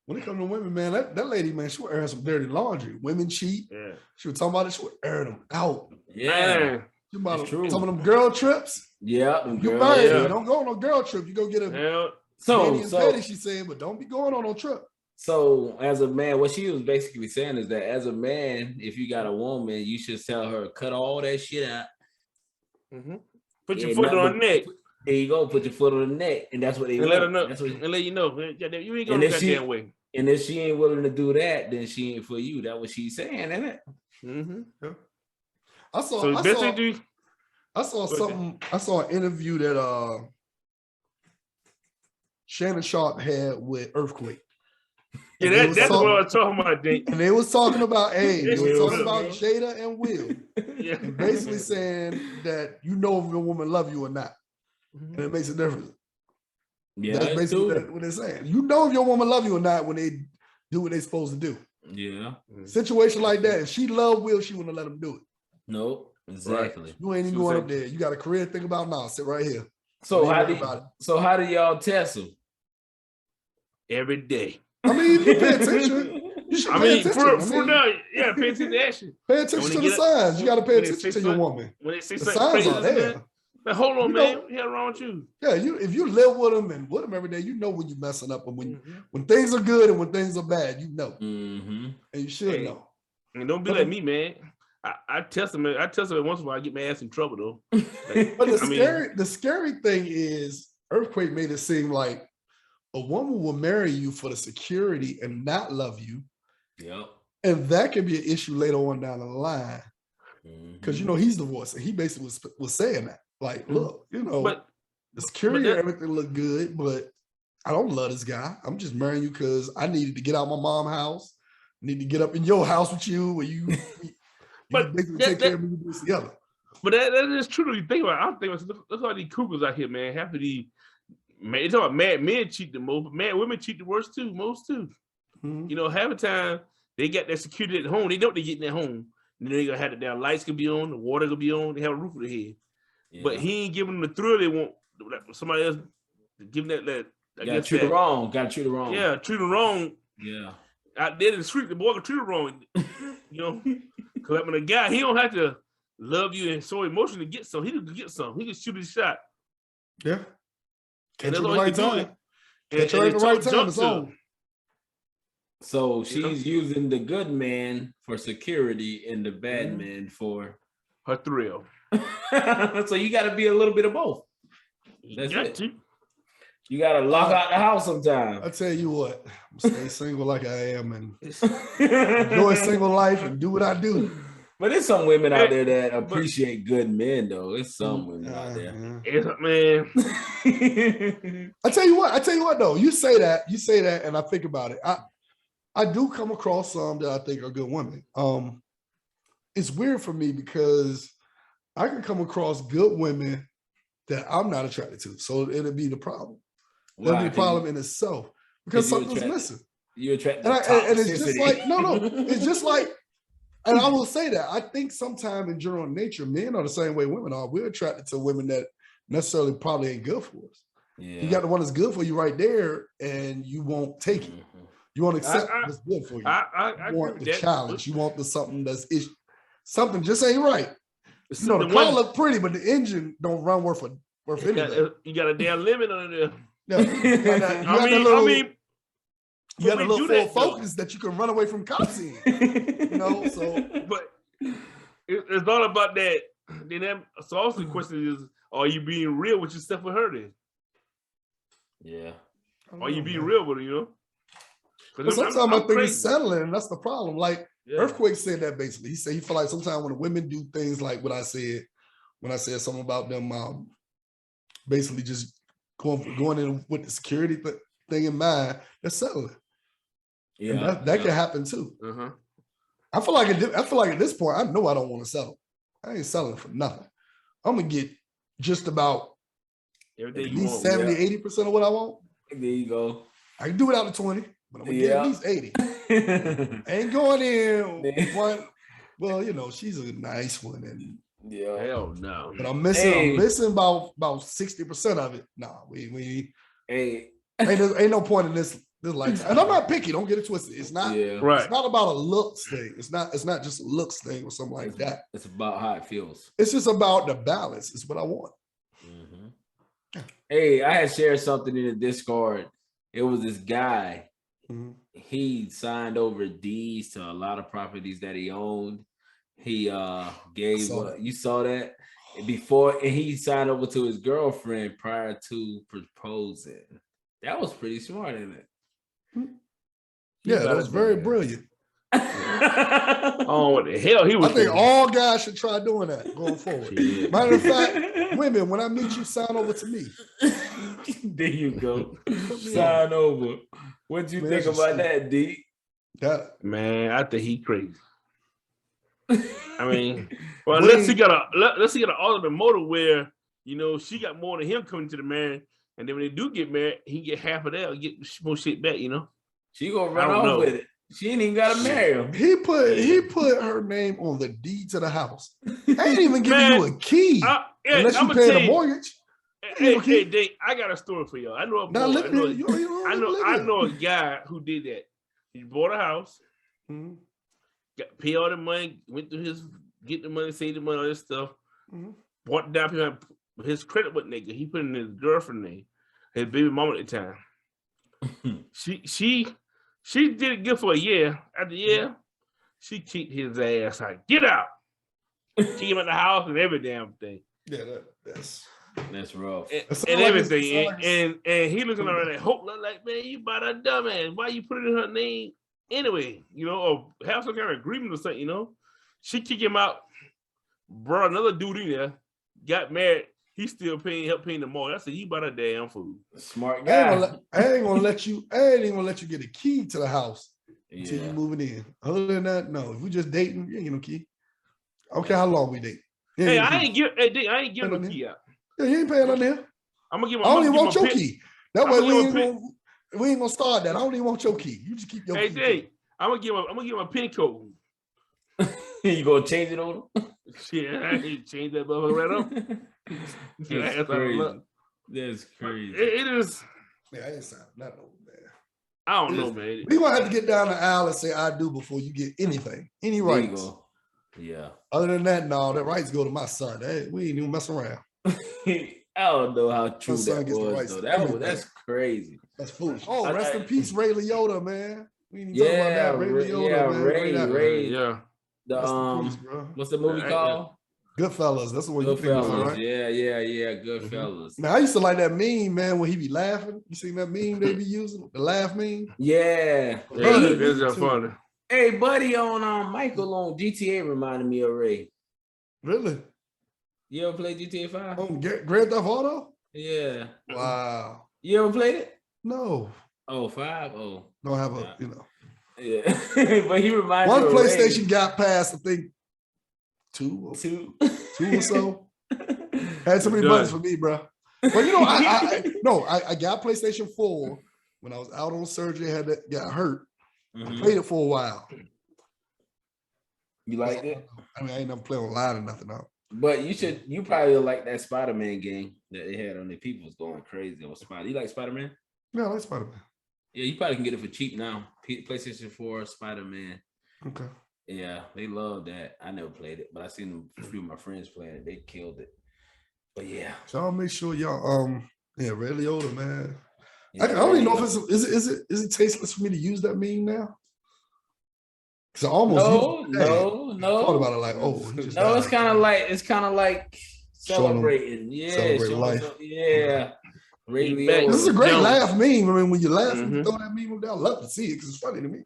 when it comes to women, man, that lady, man, she was airing some dirty laundry. Women cheat. Yeah. She was talking about it. She was airing them out. Yeah. Man. She about It's true. some of them girl trips. Yeah. them You girls, married. yeah. You don't go on no girl trip. You go get a Hell, Manny and Petty, she said, but don't be going on no trip. So as a man, what she was basically saying is that as a man, if you got a woman, you should tell her cut all that shit out. put your Yeah, foot nothing on the neck There you go, put your foot on the neck, and that's what they and want. let her know. That's what, And let you know. You ain't And going if that she- damn way. and if she ain't willing to do that, then she ain't for you. That's what she's saying, isn't it? I saw. So the I best saw. thing to do. I saw something. I saw an interview that Shannon Sharp had with Earthquake. Yeah, And they was that's talking- what I'm talking about, Dink. And they was talking about, they was Will. talking about Jada and Will. Yeah. And basically saying that you know if your woman love you or not. And it makes a difference. Yeah, That's basically what they're saying. You know if your woman love you or not when they do what they supposed to do. Yeah. Situation like that. If she love Will, she wouldn't let him do it. Nope. Exactly. You ain't even going up there. You got a career to think about now. Sit right here. So Ain't how worry do about it. how do y'all test them? Every day. I mean, you pay attention. You should I pay mean, attention. for now, yeah, pay attention to action. Pay attention When to they the get signs. You got to pay when they attention say to your something- woman. When they say The something signs crazy, are there. like, hold on, You man. know- What the hell wrong with you? Yeah, if you live with them and with them every day, you know when you're messing up and when things are good and when things are bad, you know. Mm-hmm. And you should Hey. know. And don't be like me, man. I test them. I test them once in a while. I get my ass in trouble though. Like, But I mean, the scary thing is Earthquake made it seem like a woman will marry you for the security and not love you. Yep. And that could be an issue later on down the line. Because Mm-hmm. he's divorced and he basically was saying that. Like, look, but the security that- and everything look good, but I don't love this guy. I'm just marrying you because I needed to get out my mom's house. I need to get up in your house with you where you But basically that- take care of me, we do this together. but that is true. You think about it. I'm thinking, look at all these cougars out here, man. Half of these, man, it's all mad men cheat the most, but mad women cheat the worst too, most too. You know, half the time they got that security at home. They know what they're getting at home. And then they gonna have the damn lights could be on, the water could be on, they have a roof over their head. Yeah. But he ain't giving them the thrill they want. Somebody else giving that. Gotta treat it wrong. Yeah, treat them wrong. Yeah. Out there in the street, the boy can treat them wrong. You know, because when a guy, he don't have to love you and so emotional to get some. He can get some. He can shoot his shot. Yeah. Catch her at the right time. Catch her at the right time. It's on. So she's using the good man for security and the bad man for her thrill. So you got to be a little bit of both. That's it. You got to lock out the house sometimes. I tell you what, I'm stay single like I am and enjoy single life and do what I do. But there's some women out there that appreciate good men, though. It's some women out there. Man. I tell you what, though. You say that, and I think about it. I do come across some that I think are good women. It's weird for me because I can come across good women that I'm not attracted to. So it'll be the problem. That'll be a problem in itself because something's missing. You attract and it's just like, it's just like, and I will say that I think sometimes in general nature, men are the same way women are. We're attracted to women that necessarily probably ain't good for us. Yeah. You got the one that's good for you right there, and you won't take it. You won't accept what's good for you. I you want the challenge. You want the something that's something just ain't right. You know, the car look pretty, but the engine don't run worth anything. You got a damn limit on there. Yeah, you got a little full focus that you can run away from cops in. You know, so but it's all about that. Then so also the question is, are you being real with yourself with her then? Yeah. Are you being real with her, you know? But sometimes I think it's settling, and that's the problem. Like Earthquake said that basically. He said he feel like sometimes when the women do things like what I said, when I said something about them basically just going in with the security thing in mind, they're settling. Yeah, and that can happen too. Uh-huh. I feel like at this point, I know I don't want to settle. I ain't settling for nothing. I'm gonna get just about everything at least 70, 80% of what I want. There you go. I can do without the 20, but I'm gonna get at least 80. I ain't going in one. Well, you know, she's a nice one, and hell no. But I'm missing about 60% of it. Nah, we ain't no point in this lifetime. And I'm not picky. Don't get it twisted. It's not right. It's not about a looks thing. It's not just a looks thing or something like that. It's about how it feels. It's just about the balance. It's what I want. Mm-hmm. Hey, I had shared something in the Discord. It was this guy. Mm-hmm. He signed over deeds to a lot of properties that he owned. He gave you saw that before, and he signed over to his girlfriend prior to proposing. That was pretty smart, isn't it? Yeah, that was very brilliant. Oh, what the hell he was? I think all guys should try doing that going forward. Matter of fact, women, when I meet you, sign over to me. There you go. Sign over. What you think about that, D? Man, I think he crazy. I mean, well, unless he got an ultimate motive where, you know, she got more than him coming to the man, and then when they do get married, he get half of that, or get more shit back, you know. She gonna run off with it. She ain't even gotta marry him. He put her name on the deed to the house. I ain't even giving you a key unless you pay the mortgage. Hey, Dave, I got a story for y'all. I know a guy who did that. He bought a house, got pay all the money, went through get the money, save the money, all this stuff. Bought down payment. His credit wasn't that good. He put in his girlfriend name, his baby mama at the time. She did it good for a year. After a year, she kicked his ass like, get out. Kicked him out the house and every damn thing. Yeah, that's rough. And everything. And he looking around like, hope like, man, you bought a dumbass. Why you put it in her name anyway? You know, or have some kind of agreement or something, you know? She kicked him out, brought another dude in there, got married. He's still help paying the mortgage. I said, you bought a damn food. Smart guy. I ain't gonna let you get a key to the house until you moving in. Other than that, no. If we just dating, you ain't get no key. Okay, how long we date? Hey, I ain't give no key out. Yeah, you ain't paying nothing here. I'm gonna give him. I only want your key. That way we ain't gonna. We ain't gonna start that. I don't even want your key. You just keep your Hey, key. Dave, I'm gonna give him a pin code. You gonna change it on him? Shit, I ain't change that motherfucker right up. That's crazy. That's crazy. It is. Yeah, I ain't sound nothing over there. I don't know, man. We gonna have to get down the aisle and say I do before you get anything, any There you rights. go. Yeah. Other than that, no, that rights go to my son. Hey, we ain't even messing around. I don't know how true My son that gets the was, rights though. to That's crazy. That's foolish. Oh, rest in I- peace, Ray Liotta, man. We ain't even talking about that. Ray Liotta, man. Ray. Yeah. The Rest in peace, bro. what's the movie called? Goodfellas. That's the one you think about, Goodfellas. right? Yeah. Goodfellas. Now I used to like that meme, man, when he be laughing. You seen that meme they be using? The laugh meme? Yeah. It's just funny. Hey, buddy, on Michael on GTA reminded me of Ray. Really? You ever played GTA 5? On Grand Theft Auto? Yeah. Wow. You ever played it? No. Oh, 5? Oh. Don't have a, Yeah. But he reminds One me of PlayStation Ray. got past, I think, two or so. Had so many buttons for me, bro. But I got PlayStation 4 when I was out on surgery. Got hurt. I played it for a while. You liked it? I mean, I ain't never played online or nothing else. But you probably like that Spider-Man game that they had on there. People was going crazy on Spider. You like Spider-Man? Yeah, I like Spider-Man. Yeah, you probably can get it for cheap now. PlayStation 4, Spider-Man. Okay. Yeah, they love that. I never played it, but I seen a few of my friends playing it. They killed it. But yeah. So I'll make sure y'all Ray Liotta, man. Yeah, I don't even know if is it tasteless for me to use that meme now? Because I almost no. thought about it like, it's kind of like celebrating. Celebrate life. Yeah. Ray Liotta. This is a great laugh meme. I mean, when you laugh, you throw that meme up there. I love to see it because it's funny to me.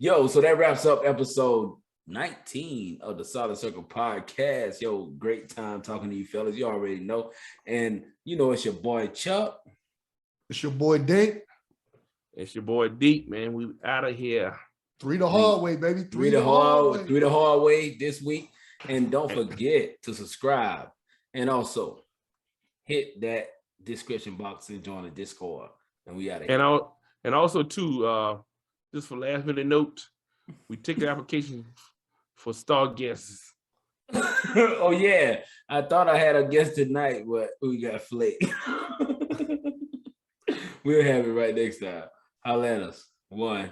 Yo, so that wraps up episode 19 of the Solid Circle podcast. Yo, great time talking to you fellas. You already know. And you know it's your boy Chuck. It's your boy Dink. It's your boy Deep, man. We out of here. 3 the hard way, baby. 3 the hard way this week. And don't forget to subscribe. And also hit that description box and join the Discord. And we out of here. And also too, just for last minute note, we take the application for star guests. Oh yeah, I thought I had a guest tonight, but we got flaked. We'll have it right next time. Holla at us. 1.